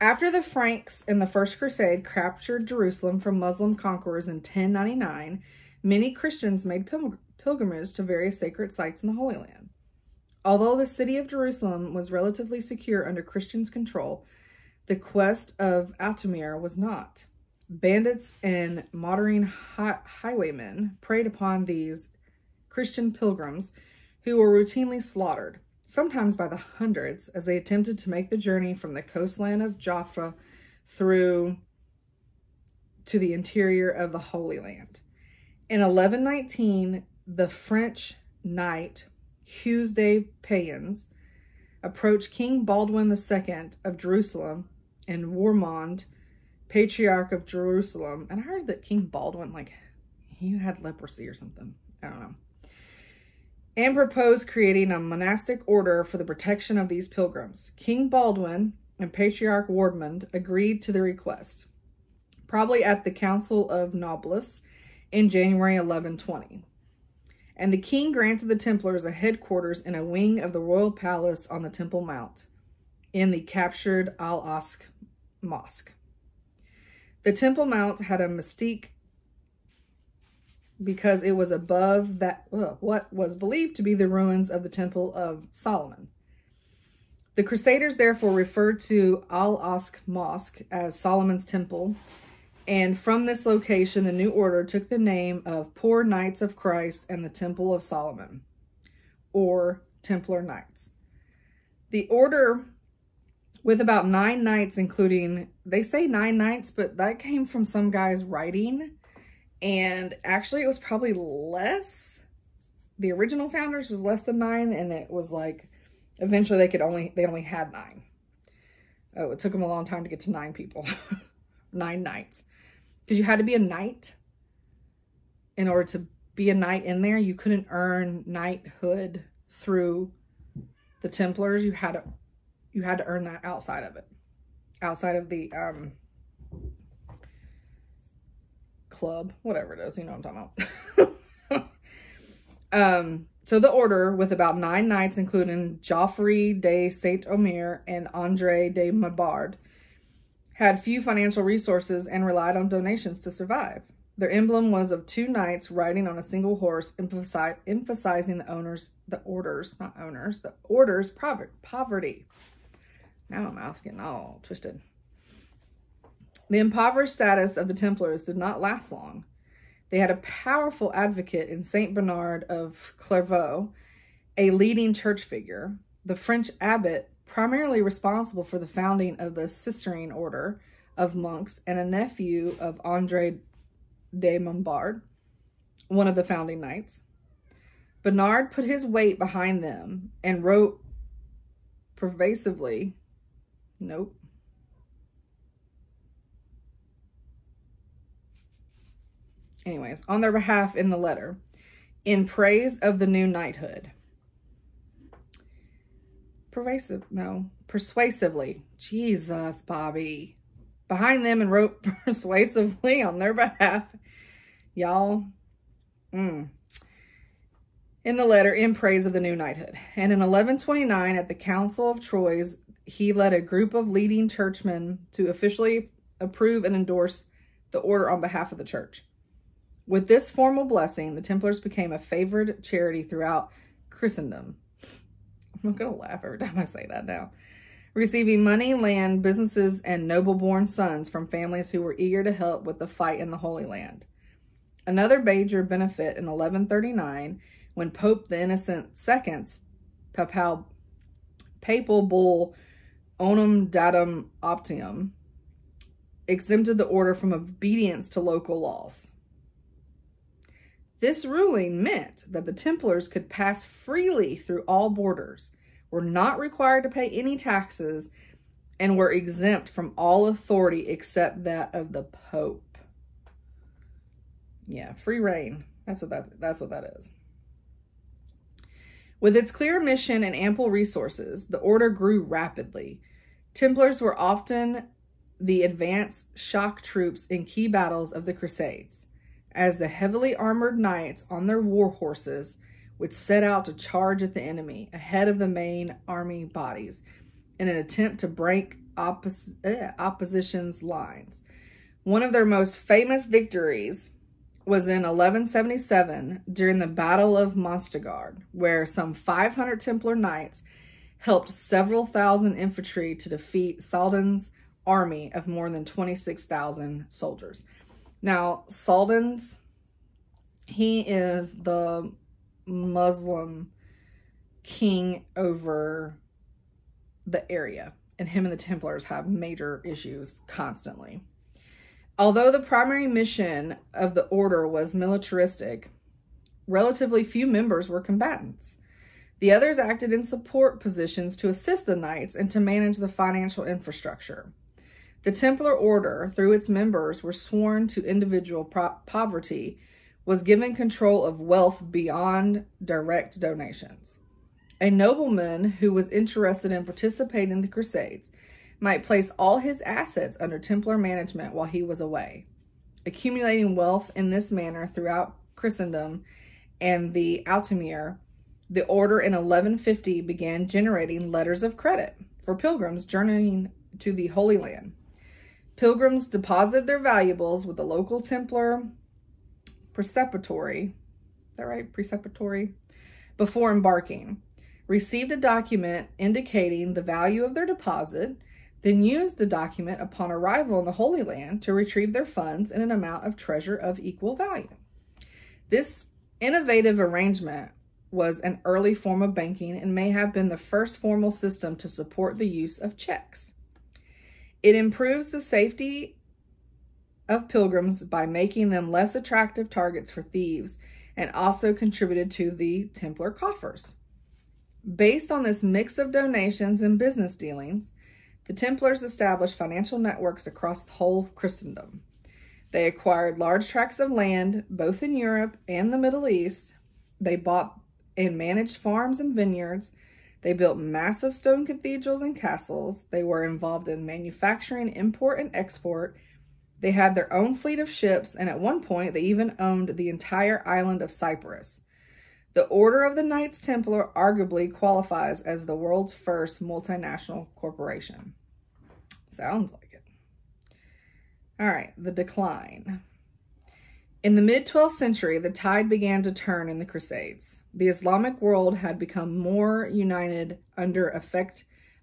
After the Franks in the First Crusade captured Jerusalem from Muslim conquerors in 1099, many Christians made pilgrimage to various sacred sites in the Holy Land. Although the city of Jerusalem was relatively secure under Christians' control, the quest of Altamir was not. Bandits and modern highwaymen preyed upon these Christian pilgrims who were routinely slaughtered, sometimes by the hundreds, as they attempted to make the journey from the coastland of Jaffa through to the interior of the Holy Land. In 1119, the French knight Hugues de Payens approached King Baldwin II of Jerusalem and Warmond Patriarch of Jerusalem. And I heard that King Baldwin, like, he had leprosy or something. I don't know. And proposed creating a monastic order for the protection of these pilgrims. King Baldwin and Patriarch Wardmund agreed to the request, probably at the Council of Nobles in January 1120. And the king granted the Templars a headquarters in a wing of the royal palace on the Temple Mount in the captured Al-Aqsa Mosque. The Temple Mount had a mystique because it was above that what was believed to be the ruins of the Temple of Solomon. The Crusaders therefore referred to Al-Aqsa Mosque as Solomon's Temple, and from this location the new order took the name of Poor Knights of Christ and the Temple of Solomon, or Templar Knights. The order, with about 9 knights, including, they say 9 knights, but that came from some guy's writing, and actually it was probably less. The original founders was less than 9, and it was like, eventually they only had 9. Oh, it took them a long time to get to 9 people. 9 knights. Because you had to be a knight in order to be a knight in there. You couldn't earn knighthood through the Templars. You had to earn that outside of it. Outside of the club, whatever it is, you know what I'm talking about. So the order, with about 9 knights, including Geoffrey de Saint-Omer and André de Mabard, had few financial resources and relied on donations to survive. Their emblem was of 2 knights riding on a single horse, emphasizing the order's poverty. Now my mouth's getting all twisted. The impoverished status of the Templars did not last long. They had a powerful advocate in Saint Bernard of Clairvaux, a leading church figure, the French abbot primarily responsible for the founding of the Cistercian order of monks, and a nephew of André de Montbard, one of the founding knights. Bernard put his weight behind them and wrote pervasively, on their behalf in the letter, in praise of the new knighthood. Persuasively. Jesus, Bobby. Behind them and wrote persuasively on their behalf. Y'all. In the letter, in praise of the new knighthood. And in 1129, at the Council of Troyes, he led a group of leading churchmen to officially approve and endorse the order on behalf of the church. With this formal blessing, the Templars became a favored charity throughout Christendom. I'm not going to laugh every time I say that now. Receiving money, land, businesses, and noble-born sons from families who were eager to help with the fight in the Holy Land. Another major benefit in 1139, when Pope the Innocent II's papal bull Onum Datum Optium exempted the order from obedience to local laws. This ruling meant that the Templars could pass freely through all borders, were not required to pay any taxes, and were exempt from all authority except that of the Pope. Yeah, free reign. That's what that is. With its clear mission and ample resources, the order grew rapidly. Templars were often the advance shock troops in key battles of the Crusades, as the heavily armored knights on their war horses would set out to charge at the enemy ahead of the main army bodies in an attempt to break opposition's lines. One of their most famous victories was in 1177 during the Battle of Monsteggard, where some 500 Templar knights helped several thousand infantry to defeat Saladin's army of more than 26,000 soldiers. Now, Saladin's, he is the Muslim king over the area, and him and the Templars have major issues constantly. Although the primary mission of the order was militaristic, relatively few members were combatants. The others acted in support positions to assist the knights and to manage the financial infrastructure. The Templar order, through its members, were sworn to individual poverty, was given control of wealth beyond direct donations. A nobleman who was interested in participating in the Crusades might place all his assets under Templar management while he was away, accumulating wealth in this manner throughout Christendom and the Altamir. The order in 1150 began generating letters of credit for pilgrims journeying to the Holy Land. Pilgrims deposited their valuables with the local Templar preceptory, is that right? Preceptory, before embarking, received a document indicating the value of their deposit, then used the document upon arrival in the Holy Land to retrieve their funds in an amount of treasure of equal value. This innovative arrangement was an early form of banking and may have been the first formal system to support the use of checks. It improves the safety of pilgrims by making them less attractive targets for thieves, and also contributed to the Templar coffers. Based on this mix of donations and business dealings, the Templars established financial networks across the whole of Christendom. They acquired large tracts of land, both in Europe and the Middle East. They bought and managed farms and vineyards. They built massive stone cathedrals and castles. They were involved in manufacturing, import, and export. They had their own fleet of ships, and at one point, they even owned the entire island of Cyprus. The Order of the Knights Templar arguably qualifies as the world's first multinational corporation. Sounds like it. All right, the decline. In the mid-12th century, the tide began to turn in the Crusades. The Islamic world had become more united under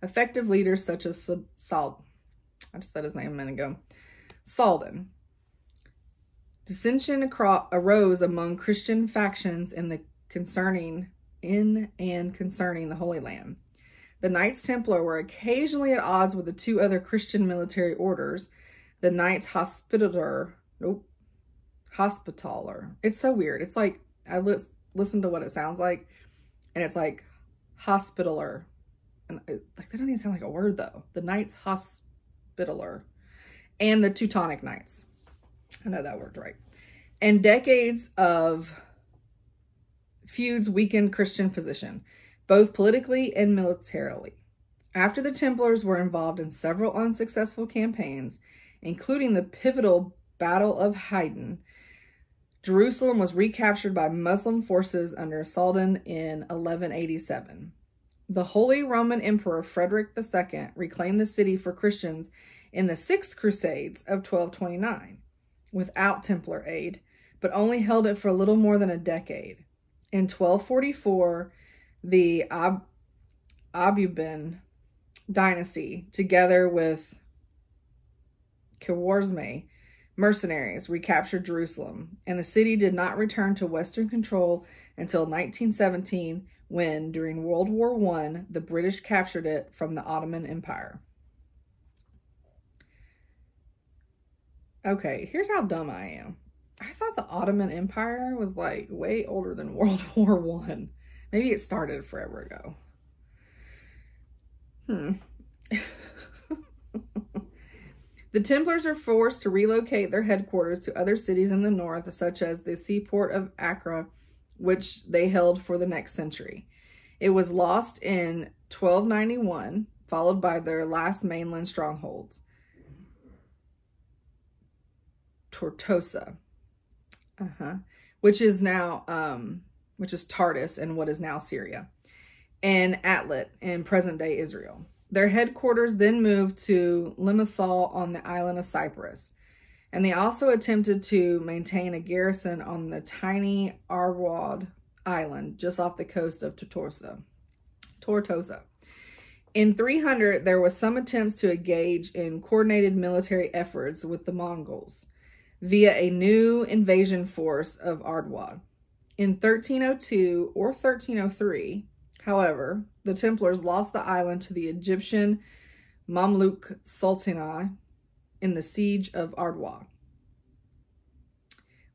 effective leaders such as I just said his name a minute ago. Saladin. Dissension arose among Christian factions concerning the Holy Land. The Knights Templar were occasionally at odds with the two other Christian military orders, the Knights Hospitaller. It's so weird. It's like, I listen to what it sounds like, and it's like Hospitaller. And that doesn't even sound like a word, though. The Knights Hospitaller. And the Teutonic Knights. I know that worked right. And decades of feuds weakened Christian position, both politically and militarily. After the Templars were involved in several unsuccessful campaigns, including the pivotal Battle of Haydn, Jerusalem was recaptured by Muslim forces under Saladin in 1187. The Holy Roman Emperor Frederick II reclaimed the city for Christians in the Sixth Crusades of 1229, without Templar aid, but only held it for a little more than a decade. In 1244, the Abuban dynasty, together with Khwarizmi mercenaries, recaptured Jerusalem, and the city did not return to Western control until 1917, when, during World War I, the British captured it from the Ottoman Empire. Okay, here's how dumb I am. I thought the Ottoman Empire was like way older than World War I. Maybe it started forever ago. The Templars are forced to relocate their headquarters to other cities in the north, such as the seaport of Accra, which they held for the next century. It was lost in 1291, followed by their last mainland strongholds, Tortosa, which is Tartus and what is now Syria, and Atlit in present-day Israel. Their headquarters then moved to Limassol on the island of Cyprus, and they also attempted to maintain a garrison on the tiny Arwad island just off the coast of Tortosa. In 300, there was some attempts to engage in coordinated military efforts with the Mongols via a new invasion force of Ardwad. In 1302 or 1303, however, the Templars lost the island to the Egyptian Mamluk Sultanate in the siege of Ardwa.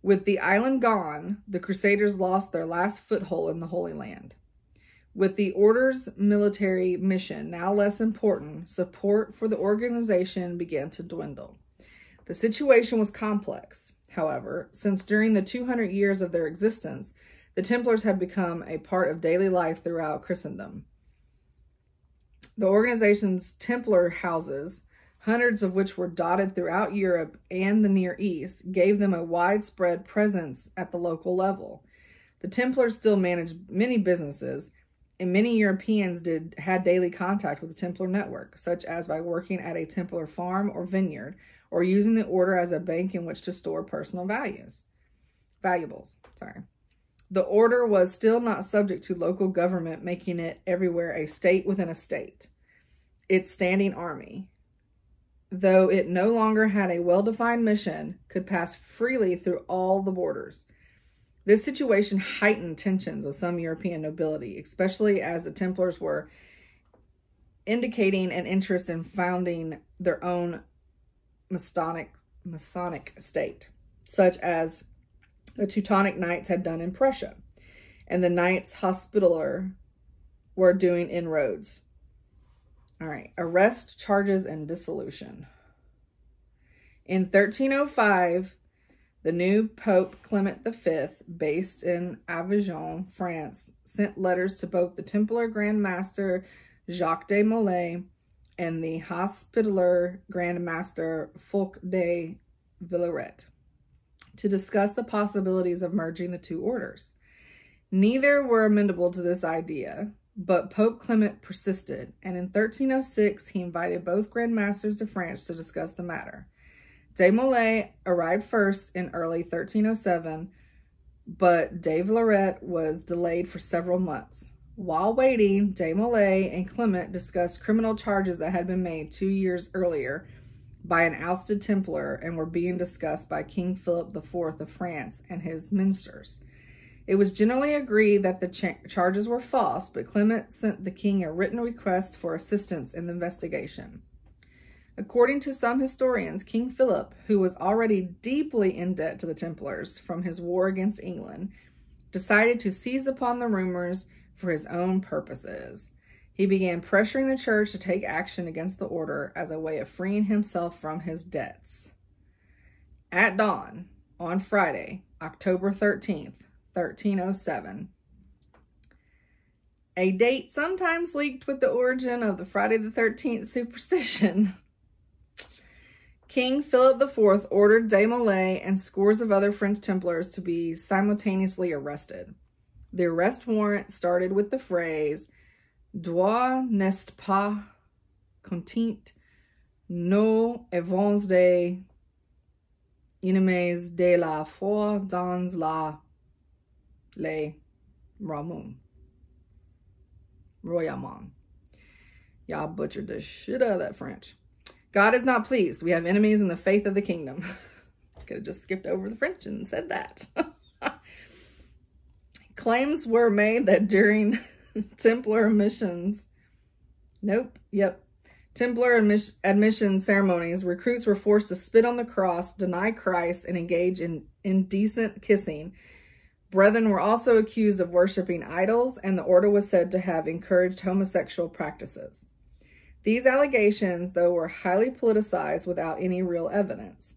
With the island gone, the Crusaders lost their last foothold in the Holy Land. With the order's military mission now less important, support for the organization began to dwindle. The situation was complex, however, since during the 200 years of their existence, the Templars had become a part of daily life throughout Christendom. The organization's Templar houses, hundreds of which were dotted throughout Europe and the Near East, gave them a widespread presence at the local level. The Templars still managed many businesses, and many Europeans had daily contact with the Templar network, such as by working at a Templar farm or vineyard, or using the order as a bank in which to store personal valuables. The order was still not subject to local government, making it everywhere a state within a state. Its standing army, though it no longer had a well-defined mission, could pass freely through all the borders. This situation heightened tensions with some European nobility, especially as the Templars were indicating an interest in founding their own Masonic state, such as the Teutonic Knights had done in Prussia, and the Knights Hospitaller were doing inroads. All right, arrest, charges, and dissolution. In 1305, the new Pope Clement V, based in Avignon, France, sent letters to both the Templar Grand Master Jacques de Molay and the Hospitaller Grand Master Fulk de Villaret to discuss the possibilities of merging the two orders. Neither were amenable to this idea, but Pope Clement persisted, and in 1306 he invited both Grand Masters to France to discuss the matter. De Molay arrived first in early 1307, but de Villaret was delayed for several months. While waiting, de Molay and Clement discussed criminal charges that had been made 2 years earlier by an ousted Templar and were being discussed by King Philip IV of France and his ministers. It was generally agreed that the charges were false, but Clement sent the king a written request for assistance in the investigation. According to some historians, King Philip, who was already deeply in debt to the Templars from his war against England, decided to seize upon the rumors for his own purposes. He began pressuring the church to take action against the order as a way of freeing himself from his debts. At dawn, on Friday, October 13th, 1307, a date sometimes linked with the origin of the Friday the 13th superstition, King Philip IV ordered de Molay and scores of other French Templars to be simultaneously arrested. The arrest warrant started with the phrase, "Droit n'est pas content, nos avons des ennemis de la foi dans la le royaume." Y'all butchered the shit out of that French. God is not pleased. We have enemies in the faith of the kingdom. Could have just skipped over the French and said that. Claims were made that during Templar missions, Templar admission ceremonies, recruits were forced to spit on the cross, deny Christ, and engage in indecent kissing. Brethren were also accused of worshiping idols, and the order was said to have encouraged homosexual practices. These allegations, though, were highly politicized without any real evidence.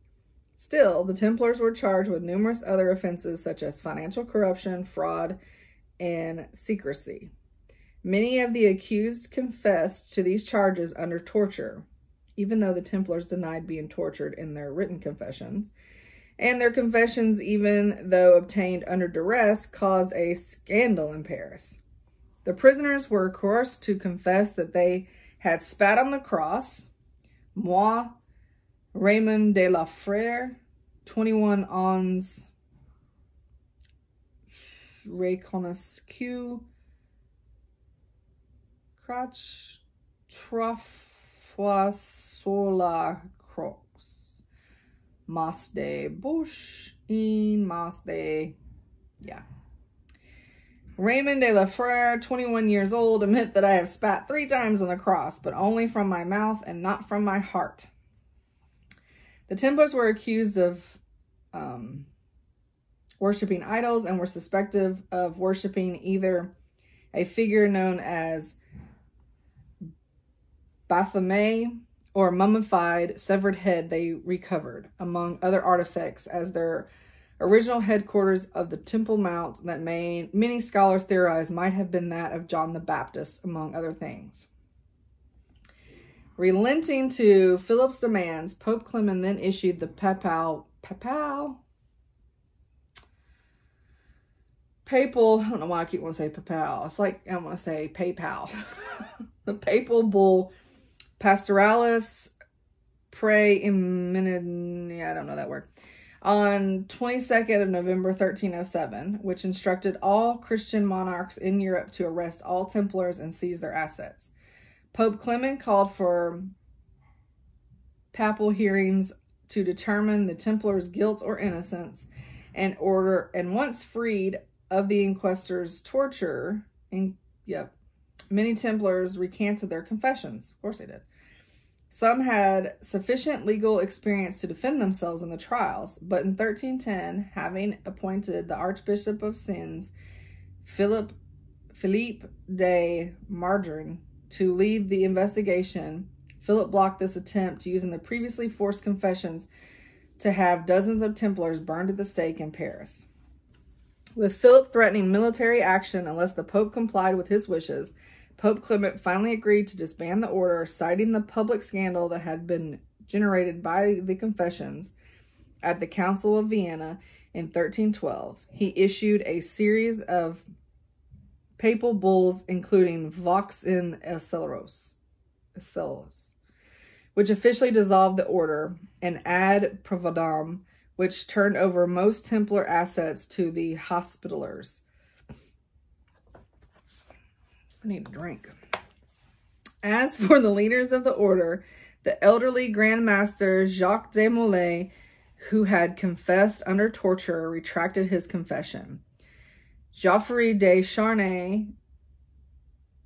Still, the Templars were charged with numerous other offenses such as financial corruption, fraud, and secrecy. Many of the accused confessed to these charges under torture, even though the Templars denied being tortured in their written confessions. And their confessions, even though obtained under duress, caused a scandal in Paris. The prisoners were coerced to confess that they had spat on the cross. Moi, Raymond de la Frere, 21 ans, reconnaissance, crotch, trois fois sur la croix, mas de bouche, in mas de, Raymond de la Frere, 21 years old, admit that I have spat 3 times on the cross, but only from my mouth and not from my heart. The Templars were accused of worshiping idols and were suspected of worshiping either a figure known as Baphomet, or mummified severed head they recovered, among other artifacts, as their original headquarters of the Temple Mount that many scholars theorize might have been that of John the Baptist, among other things. Relenting to Philip's demands, Pope Clement then issued the papal, I don't know why I keep wanting to say papal. It's like I want to say PayPal. The papal bull Pastoralis Praemunire, I don't know that word, on 22nd of November 1307, which instructed all Christian monarchs in Europe to arrest all Templars and seize their assets. Pope Clement called for papal hearings to determine the Templars' guilt or innocence, and once freed of the inquisitors' torture, many Templars recanted their confessions. Of course they did. Some had sufficient legal experience to defend themselves in the trials, but in 1310, having appointed the Archbishop of Sens, Philippe de Mardrin, to lead the investigation, Philip blocked this attempt, using the previously forced confessions to have dozens of Templars burned at the stake in Paris. With Philip threatening military action unless the Pope complied with his wishes, Pope Clement finally agreed to disband the order, citing the public scandal that had been generated by the confessions. At the Council of Vienna in 1312, he issued a series of papal bulls, including Vox in Excellos, which officially dissolved the order, and Ad Providam, which turned over most Templar assets to the Hospitallers. I need a drink. As for the leaders of the order, the elderly Grand Master Jacques de Molay, who had confessed under torture, retracted his confession. Geoffrey de Charnay,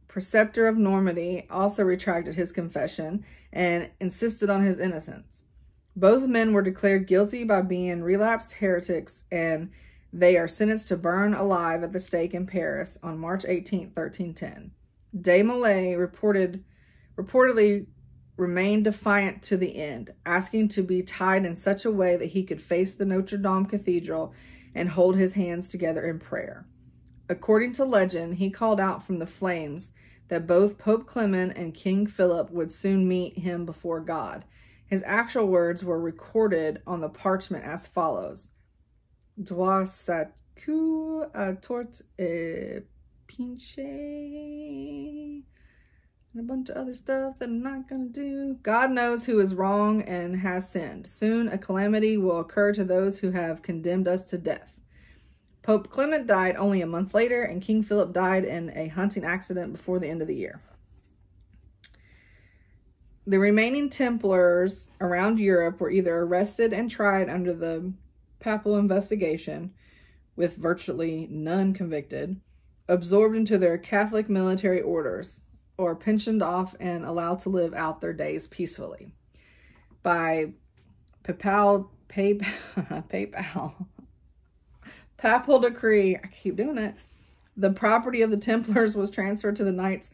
preceptor of Normandy, also retracted his confession and insisted on his innocence. Both men were declared guilty by being relapsed heretics, and they are sentenced to burn alive at the stake in Paris on March 18, 1310. De Molay reportedly remained defiant to the end, asking to be tied in such a way that he could face the Notre Dame Cathedral and hold his hands together in prayer. According to legend, he called out from the flames that both Pope Clement and King Philip would soon meet him before God. His actual words were recorded on the parchment as follows: Dois sacu a tort pinche, and a bunch of other stuff that I'm not going to do. God knows who is wrong and has sinned. Soon a calamity will occur to those who have condemned us to death. Pope Clement died only a month later, and King Philip died in a hunting accident before the end of the year. The remaining Templars around Europe were either arrested and tried under the papal investigation, with virtually none convicted, absorbed into their Catholic military orders, or pensioned off and allowed to live out their days peacefully. By papal decree, I keep doing it, the property of the Templars was transferred to the Knights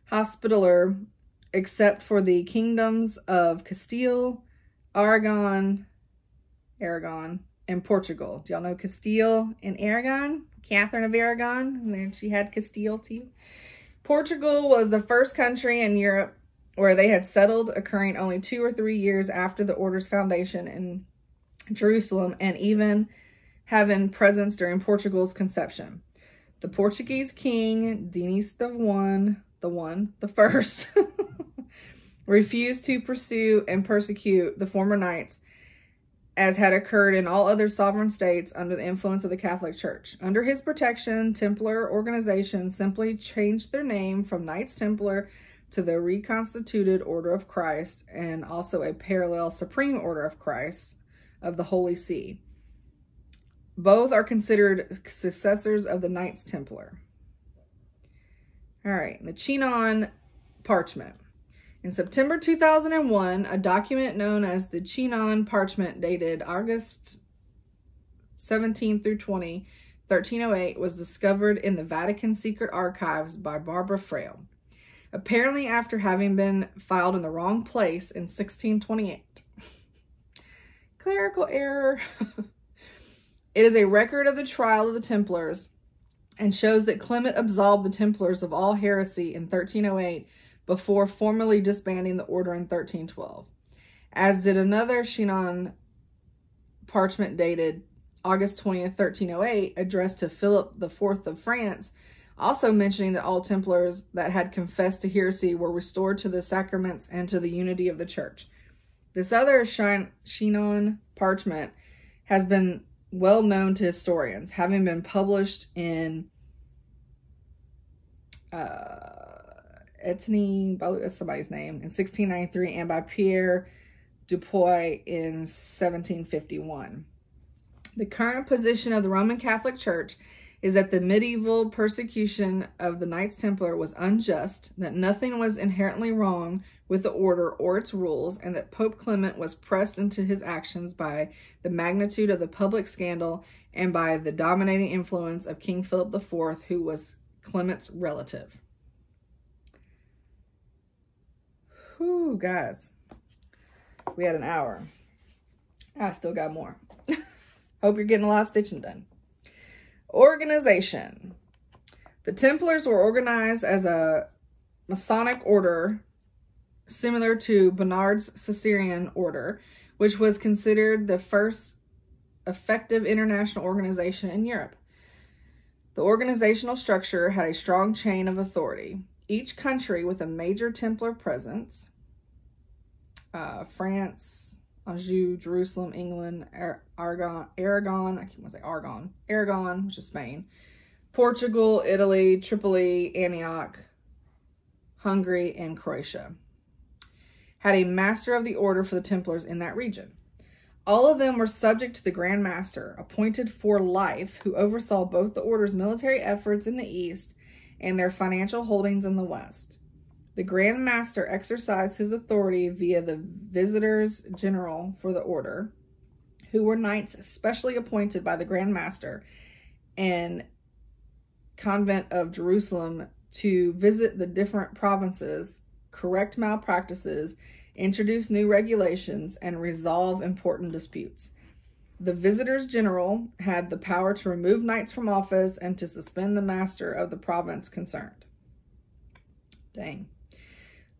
Hospitaller, except for the kingdoms of Castile, Aragon, and Portugal. Do y'all know Castile and Aragon? Catherine of Aragon, and then she had Castile too. Portugal was the first country in Europe where they had settled, occurring only 2 or 3 years after the order's foundation in Jerusalem, and even having presence during Portugal's conception. The Portuguese king, Denis the First, refused to pursue and persecute the former knights, as had occurred in all other sovereign states under the influence of the Catholic Church. Under his protection, Templar organizations simply changed their name from Knights Templar to the reconstituted Order of Christ, and also a parallel Supreme Order of Christ of the Holy See. Both are considered successors of the Knights Templar. All right, the Chinon parchment. In September 2001, a document known as the Chinon parchment, dated August 17 through 20, 1308, was discovered in the Vatican secret archives by Barbara Fraile, apparently after having been filed in the wrong place in 1628. Clerical error. It is a record of the trial of the Templars and shows that Clement absolved the Templars of all heresy in 1308 before formally disbanding the order in 1312, as did another Chinon parchment dated August 20th, 1308, addressed to Philip IV of France, also mentioning that all Templars that had confessed to heresy were restored to the sacraments and to the unity of the church. This other Chinon parchment has been well known to historians, having been published in Etienne, that's somebody's name, in 1693, and by Pierre Dupuy in 1751. The current position of the Roman Catholic Church is that the medieval persecution of the Knights Templar was unjust, that nothing was inherently wrong with the order or its rules, and that Pope Clement was pressed into his actions by the magnitude of the public scandal and by the dominating influence of King Philip IV, who was Clement's relative. Whew, guys. We had an hour. I still got more. Hope you're getting a lot of stitching done. Organization. The Templars were organized as a Masonic order similar to Bernard's Cistercian order, which was considered the first effective international organization in Europe. The organizational structure had a strong chain of authority. Each country with a major Templar presence, France, Anjou, Jerusalem, England, Aragon, which is Spain, Portugal, Italy, Tripoli, Antioch, Hungary, and Croatia, had a master of the order for the Templars in that region. All of them were subject to the Grand Master, appointed for life, who oversaw both the order's military efforts in the East and their financial holdings in the West. The Grand Master exercised his authority via the Visitors General for the order, who were knights specially appointed by the Grand Master and Convent of Jerusalem to visit the different provinces, correct malpractices, introduce new regulations, and resolve important disputes. The Visitors General had the power to remove knights from office and to suspend the master of the province concerned. Dang.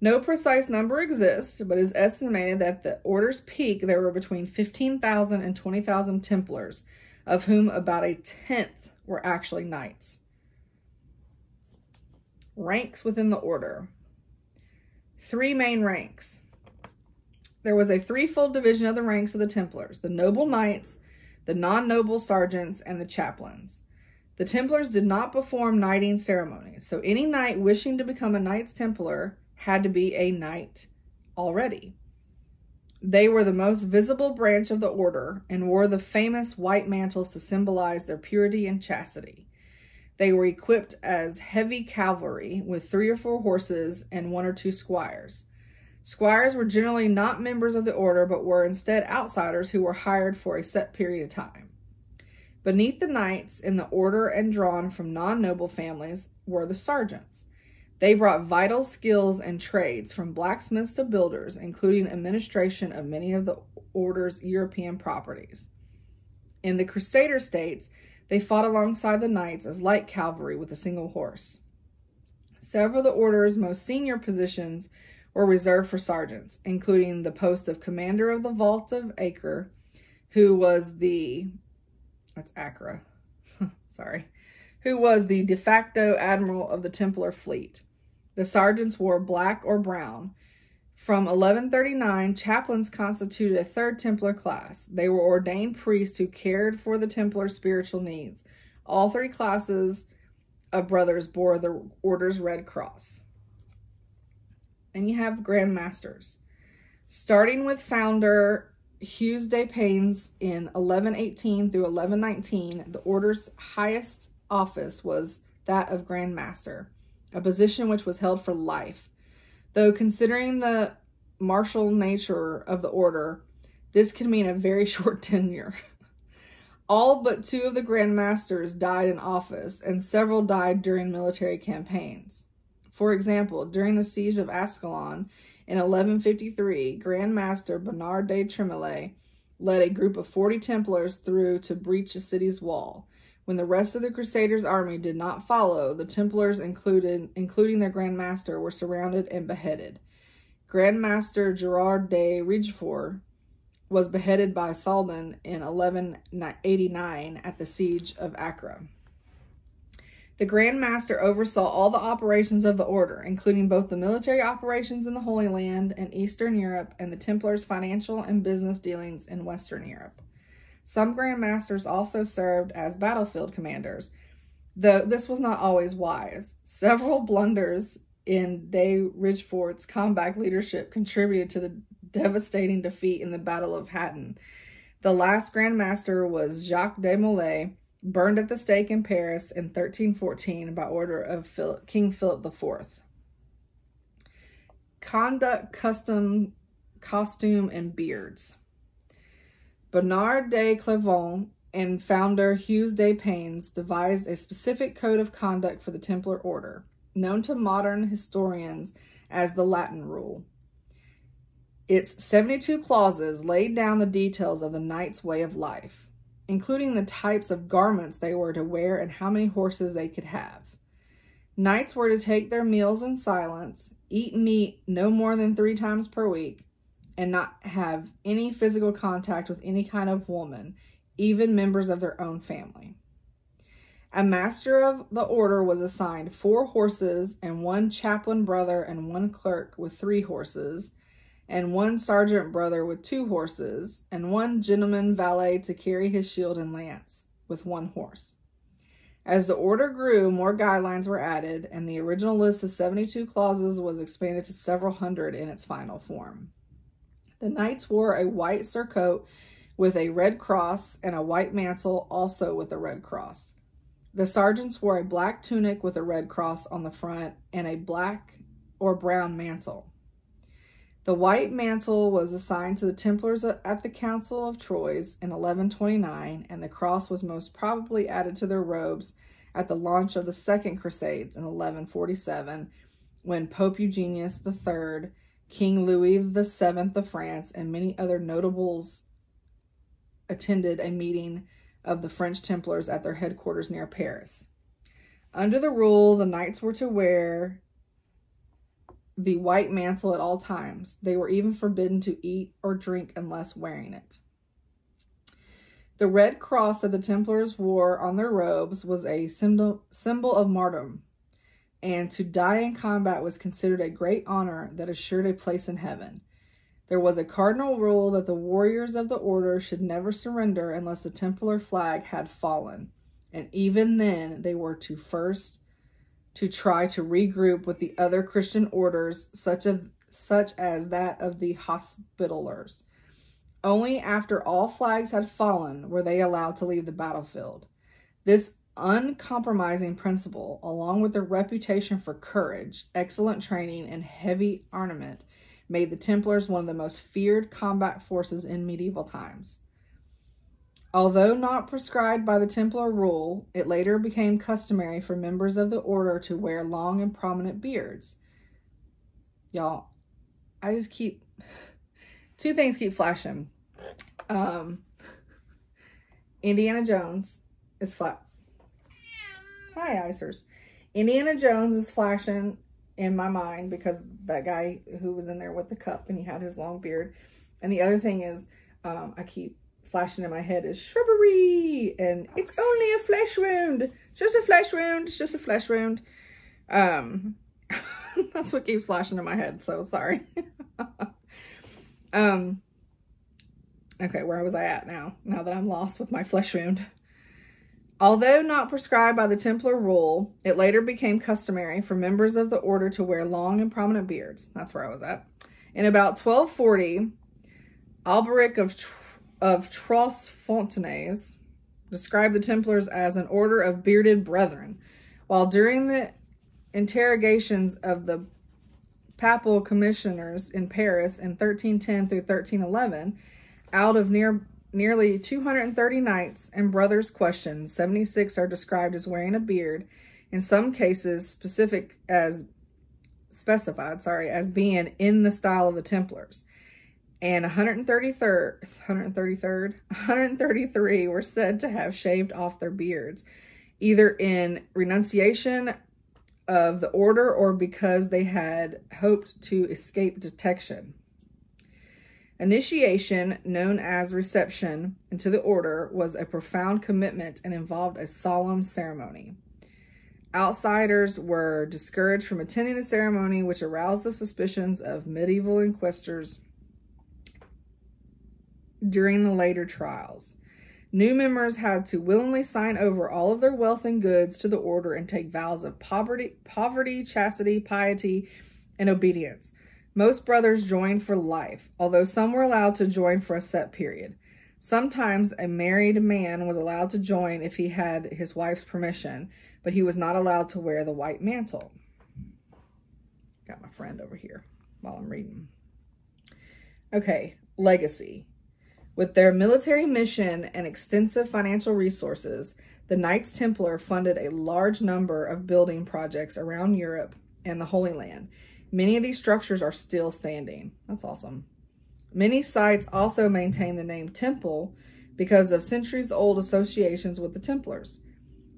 No precise number exists, but it is estimated that at the order's peak there were between 15,000 and 20,000 Templars, of whom about a tenth were actually knights. Ranks within the order. 3 main ranks. There was a threefold division of the ranks of the Templars: the noble knights, the non-noble sergeants, and the chaplains. The Templars did not perform knighting ceremonies, so any knight wishing to become a Knights Templar had to be a knight already. They were the most visible branch of the order and wore the famous white mantles to symbolize their purity and chastity. They were equipped as heavy cavalry with 3 or 4 horses and 1 or 2 squires. Squires were generally not members of the order, but were instead outsiders who were hired for a set period of time. Beneath the knights in the order and drawn from non-noble families were the sergeants. They brought vital skills and trades from blacksmiths to builders, including administration of many of the order's European properties. In the Crusader states, they fought alongside the knights as light cavalry with a single horse. Several of the order's most senior positions were reserved for sergeants, including the post of commander of the Vault of Acre, who was the de facto admiral of the Templar fleet. The sergeants wore black or brown. From 1139, chaplains constituted a 3rd Templar class. They were ordained priests who cared for the Templar's spiritual needs. All 3 classes of brothers bore the order's red cross. Then you have Grand Masters. Starting with founder Hugues de Payens in 1118 through 1119, the order's highest office was that of Grand Master, a position which was held for life. Though considering the martial nature of the order, this could mean a very short tenure. All but 2 of the Grand Masters died in office, and several died during military campaigns. For example, during the siege of Ascalon in 1153, Grand Master Bernard de Tremblay led a group of 40 Templars through to breach the city's wall. When the rest of the Crusaders' army did not follow, the Templars, including their Grand Master, were surrounded and beheaded. Grand Master Gerard de Rochefort was beheaded by Saladin in 1189 at the siege of Acre. The Grand Master oversaw all the operations of the order, including both the military operations in the Holy Land and Eastern Europe and the Templars' financial and business dealings in Western Europe. Some Grand Masters also served as battlefield commanders, though this was not always wise. Several blunders in de Rochefort's combat leadership contributed to the devastating defeat in the Battle of Hattin. The last Grand Master was Jacques de Molay, burned at the stake in Paris in 1314 by order of King Philip IV. Conduct, costume, and beards. Bernard de Clairvaux and founder Hugues de Payens devised a specific code of conduct for the Templar order, known to modern historians as the Latin Rule. Its 72 clauses laid down the details of the knight's way of life, including the types of garments they were to wear and how many horses they could have. Knights were to take their meals in silence, eat meat no more than 3 times per week, and not have any physical contact with any kind of woman, even members of their own family. A master of the order was assigned 4 horses and 1 chaplain brother and 1 clerk with 3 horses, and 1 sergeant brother with 2 horses, and 1 gentleman valet to carry his shield and lance with 1 horse. As the order grew, more guidelines were added, and the original list of 72 clauses was expanded to several hundred in its final form. The knights wore a white surcoat with a red cross and a white mantle also with a red cross. The sergeants wore a black tunic with a red cross on the front and a black or brown mantle. The white mantle was assigned to the Templars at the Council of Troyes in 1129, and the cross was most probably added to their robes at the launch of the Second Crusades in 1147, when Pope Eugenius III, King Louis VII of France, and many other notables attended a meeting of the French Templars at their headquarters near Paris. Under the rule, the knights were to wear the white mantle at all times. They were even forbidden to eat or drink unless wearing it. The red cross that the Templars wore on their robes was a symbol of martyrdom, and to die in combat was considered a great honor that assured a place in heaven. There was a cardinal rule that the warriors of the order should never surrender unless the Templar flag had fallen, and even then they were to first try to regroup with the other Christian orders, such as that of the Hospitallers. Only after all flags had fallen were they allowed to leave the battlefield. This uncompromising principle, along with their reputation for courage, excellent training, and heavy armament, made the Templars one of the most feared combat forces in medieval times. Although not prescribed by the Templar rule, it later became customary for members of the order to wear long and prominent beards. Y'all, I just keep... 2 things keep flashing. Indiana Jones is flat. Hi, Icers. Indiana Jones is flashing in my mind because that guy who was in there with the cup and he had his long beard. And the other thing is, I keep flashing in my head is shrubbery, and it's only a flesh wound. Just a flesh wound. It's just a flesh wound. That's what keeps flashing in my head. So sorry. Okay, where was I at now? Now that I'm lost with my flesh wound. Although not prescribed by the Templar rule, it later became customary for members of the order to wear long and prominent beards. That's where I was at. In about 1240, Alberic of Trosse-Fontaines described the Templars as an order of bearded brethren, while during the interrogations of the papal commissioners in Paris in 1310 through 1311, out of nearly 230 knights and brothers questioned. 76 are described as wearing a beard, in some cases specified as being in the style of the Templars. And 133 were said to have shaved off their beards, either in renunciation of the order or because they had hoped to escape detection. Initiation, known as reception into the order, was a profound commitment and involved a solemn ceremony. Outsiders were discouraged from attending the ceremony, which aroused the suspicions of medieval inquisitors during the later trials. New members had to willingly sign over all of their wealth and goods to the order and take vows of poverty, chastity, piety, and obedience. Most brothers joined for life, although some were allowed to join for a set period. Sometimes a married man was allowed to join if he had his wife's permission, but he was not allowed to wear the white mantle. Got my friend over here while I'm reading. Okay, legacy. With their military mission and extensive financial resources, the Knights Templar funded a large number of building projects around Europe and the Holy Land. Many of these structures are still standing. That's awesome. Many sites also maintain the name Temple because of centuries-old associations with the Templars.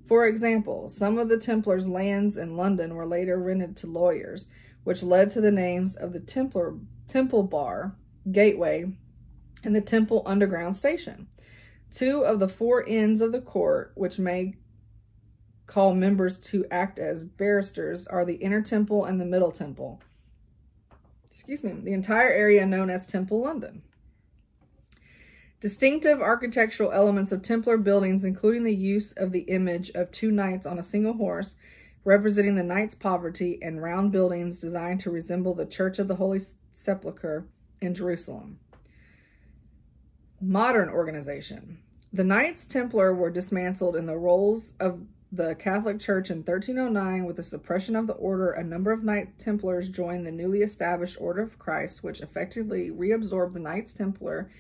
For example, some of the Templars' lands in London were later rented to lawyers, which led to the names of the Temple Bar, Gateway, and the Temple Underground Station. 2 of the 4 inns of the court, which may call members to act as barristers, are the Inner Temple and the Middle Temple. The entire area known as Temple London. Distinctive architectural elements of Templar buildings, including the use of the image of 2 knights on a single horse, representing the Knights' poverty, and round buildings designed to resemble the Church of the Holy Sepulchre in Jerusalem. Modern organization. The Knights Templar were dismantled in the rolls of the Catholic Church in 1309. With the suppression of the order, a number of Knight Templars joined the newly established Order of Christ, which effectively reabsorbed the Knights Templar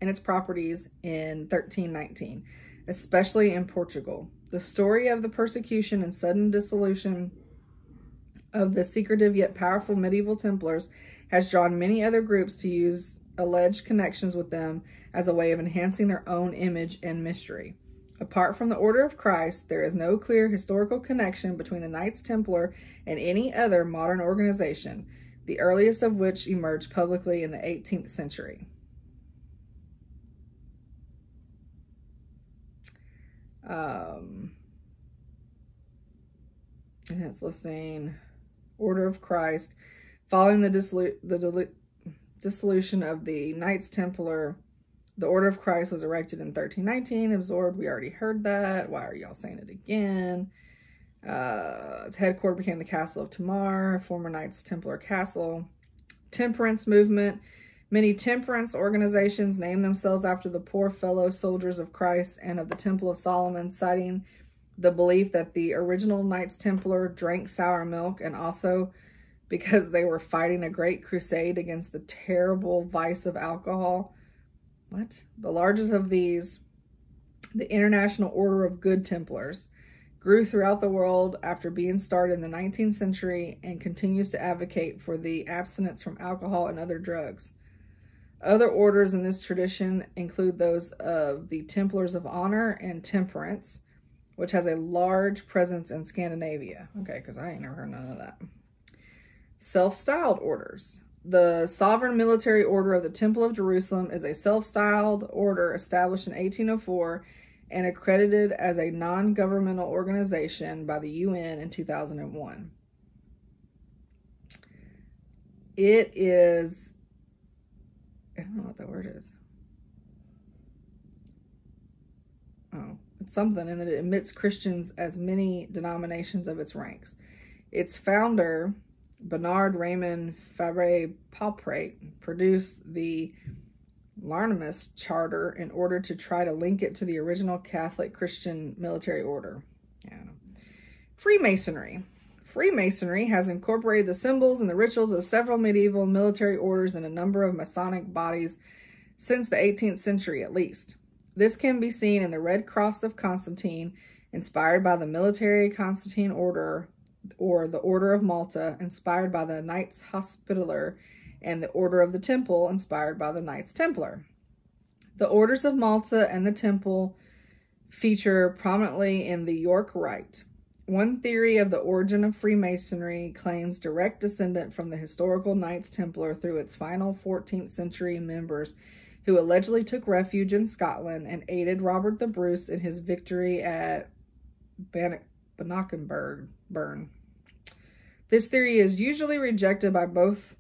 and its properties in 1319, especially in Portugal. The story of the persecution and sudden dissolution of the secretive yet powerful medieval Templars has drawn many other groups to use alleged connections with them as a way of enhancing their own image and mystery. Apart from the Order of Christ, there is no clear historical connection between the Knights Templar and any other modern organization, the earliest of which emerged publicly in the 18th century. And it's listing Order of Christ. Following the dissolution of the Knights Templar, the Order of Christ was erected in 1319, absorbed. We already heard that. Why are y'all saying it again? Its headquarters became the Castle of Tamar, former Knights Templar Castle. Temperance movement. Many temperance organizations name themselves after the poor fellow soldiers of Christ and of the Temple of Solomon, citing the belief that the original Knights Templar drank sour milk, and also because they were fighting a great crusade against the terrible vice of alcohol. What? The largest of these, the International Order of Good Templars, grew throughout the world after being started in the 19th century and continues to advocate for the abstinence from alcohol and other drugs. Other orders in this tradition include those of the Templars of Honor and Temperance, which has a large presence in Scandinavia. Okay, because I ain't never heard none of that. Self-styled orders. The Sovereign Military Order of the Temple of Jerusalem is a self-styled order established in 1804 and accredited as a non-governmental organization by the UN in 2001. It is, I don't know what that word is. Oh, it's something in that it admits Christians as many denominations of its ranks. Its founder, Bernard Raymond Fabre Palprait, produced the Larnamus Charter in order to try to link it to the original Catholic Christian military order. Yeah. Freemasonry. Freemasonry has incorporated the symbols and the rituals of several medieval military orders and a number of Masonic bodies since the 18th century at least. This can be seen in the Red Cross of Constantine, inspired by the Military Constantine Order, or the Order of Malta, inspired by the Knights Hospitaller, and the Order of the Temple, inspired by the Knights Templar. The Orders of Malta and the Temple feature prominently in the York Rite. One theory of the origin of Freemasonry claims direct descent from the historical Knights Templar through its final 14th century members who allegedly took refuge in Scotland and aided Robert the Bruce in his victory at Bannockburn. This theory is usually rejected by both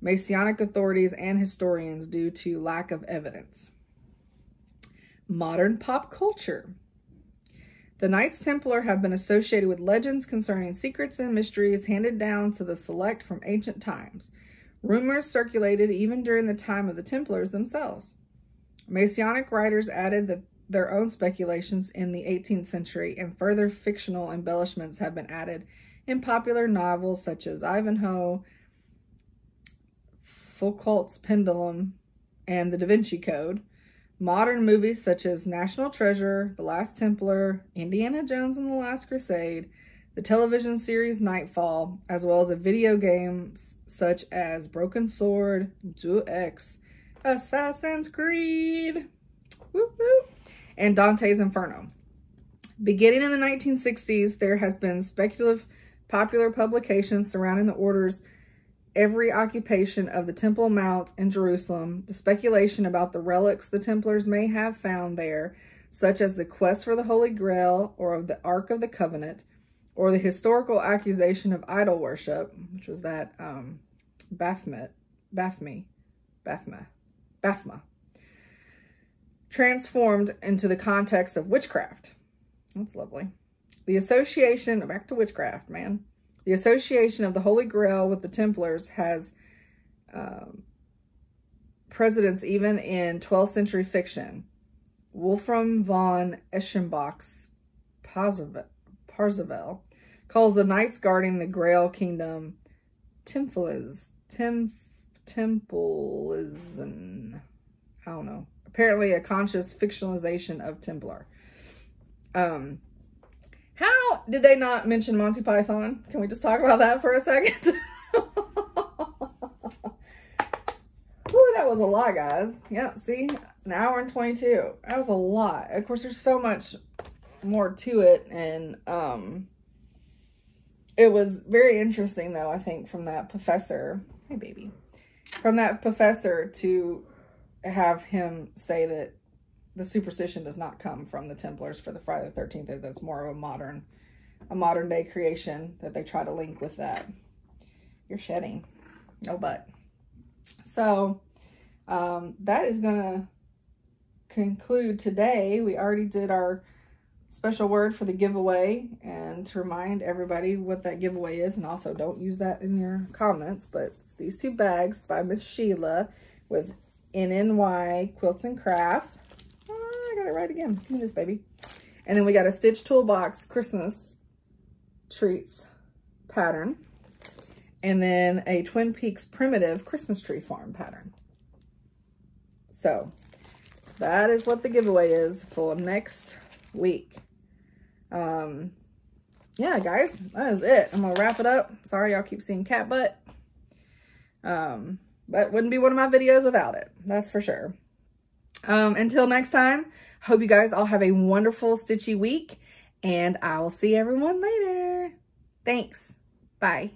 Masonic authorities and historians due to lack of evidence. Modern pop culture. The Knights Templar have been associated with legends concerning secrets and mysteries handed down to the select from ancient times. Rumors circulated even during the time of the Templars themselves. Masonic writers added their own speculations in the 18th century, and further fictional embellishments have been added in popular novels such as Ivanhoe, Foucault's Pendulum, and The Da Vinci Code. Modern movies such as National Treasure, The Last Templar, Indiana Jones and the Last Crusade, the television series Nightfall, as well as a video games such as Broken Sword, Duel X, Assassin's Creed, whoop, whoop, and Dante's Inferno. Beginning in the 1960s, there has been speculative popular publications surrounding the order's every occupation of the Temple Mount in Jerusalem, the speculation about the relics the Templars may have found there, such as the quest for the Holy Grail or of the Ark of the Covenant, or the historical accusation of idol worship, which was that Baphomet, transformed into the context of witchcraft. That's lovely. The association, back to witchcraft, man. The association of the Holy Grail with the Templars has precedence even in 12th century fiction. Wolfram von Eschenbach's Parzival calls the knights guarding the Grail kingdom Templism. I don't know. Apparently a conscious fictionalization of Templar. How did they not mention Monty Python? Can we just talk about that for a second? Whew, that was a lot, guys. Yeah, see? An hour and 22. That was a lot. Of course, there's so much more to it. And it was very interesting, though, I think, from that professor. Hey, baby. From that professor to have him say that the superstition does not come from the Templars for the Friday the 13th. That's more of a modern day creation that they try to link with that. You're shedding. No butt. So, that is going to conclude today. We already did our special word for the giveaway, and to remind everybody what that giveaway is, and also don't use that in your comments, but it's these two bags by Miss Sheila with NNY Quilts and Crafts. I got it right again. Give me this, baby. And then we got a Stitch Toolbox Christmas Treats pattern. And then a Twin Peaks Primitive Christmas Tree Farm pattern. So, that is what the giveaway is for next week. Yeah, guys, that is it. I'm going to wrap it up. Sorry y'all keep seeing cat butt. But wouldn't be one of my videos without it. That's for sure. Until next time, hope you guys all have a wonderful stitchy week, and I will see everyone later. Thanks. Bye.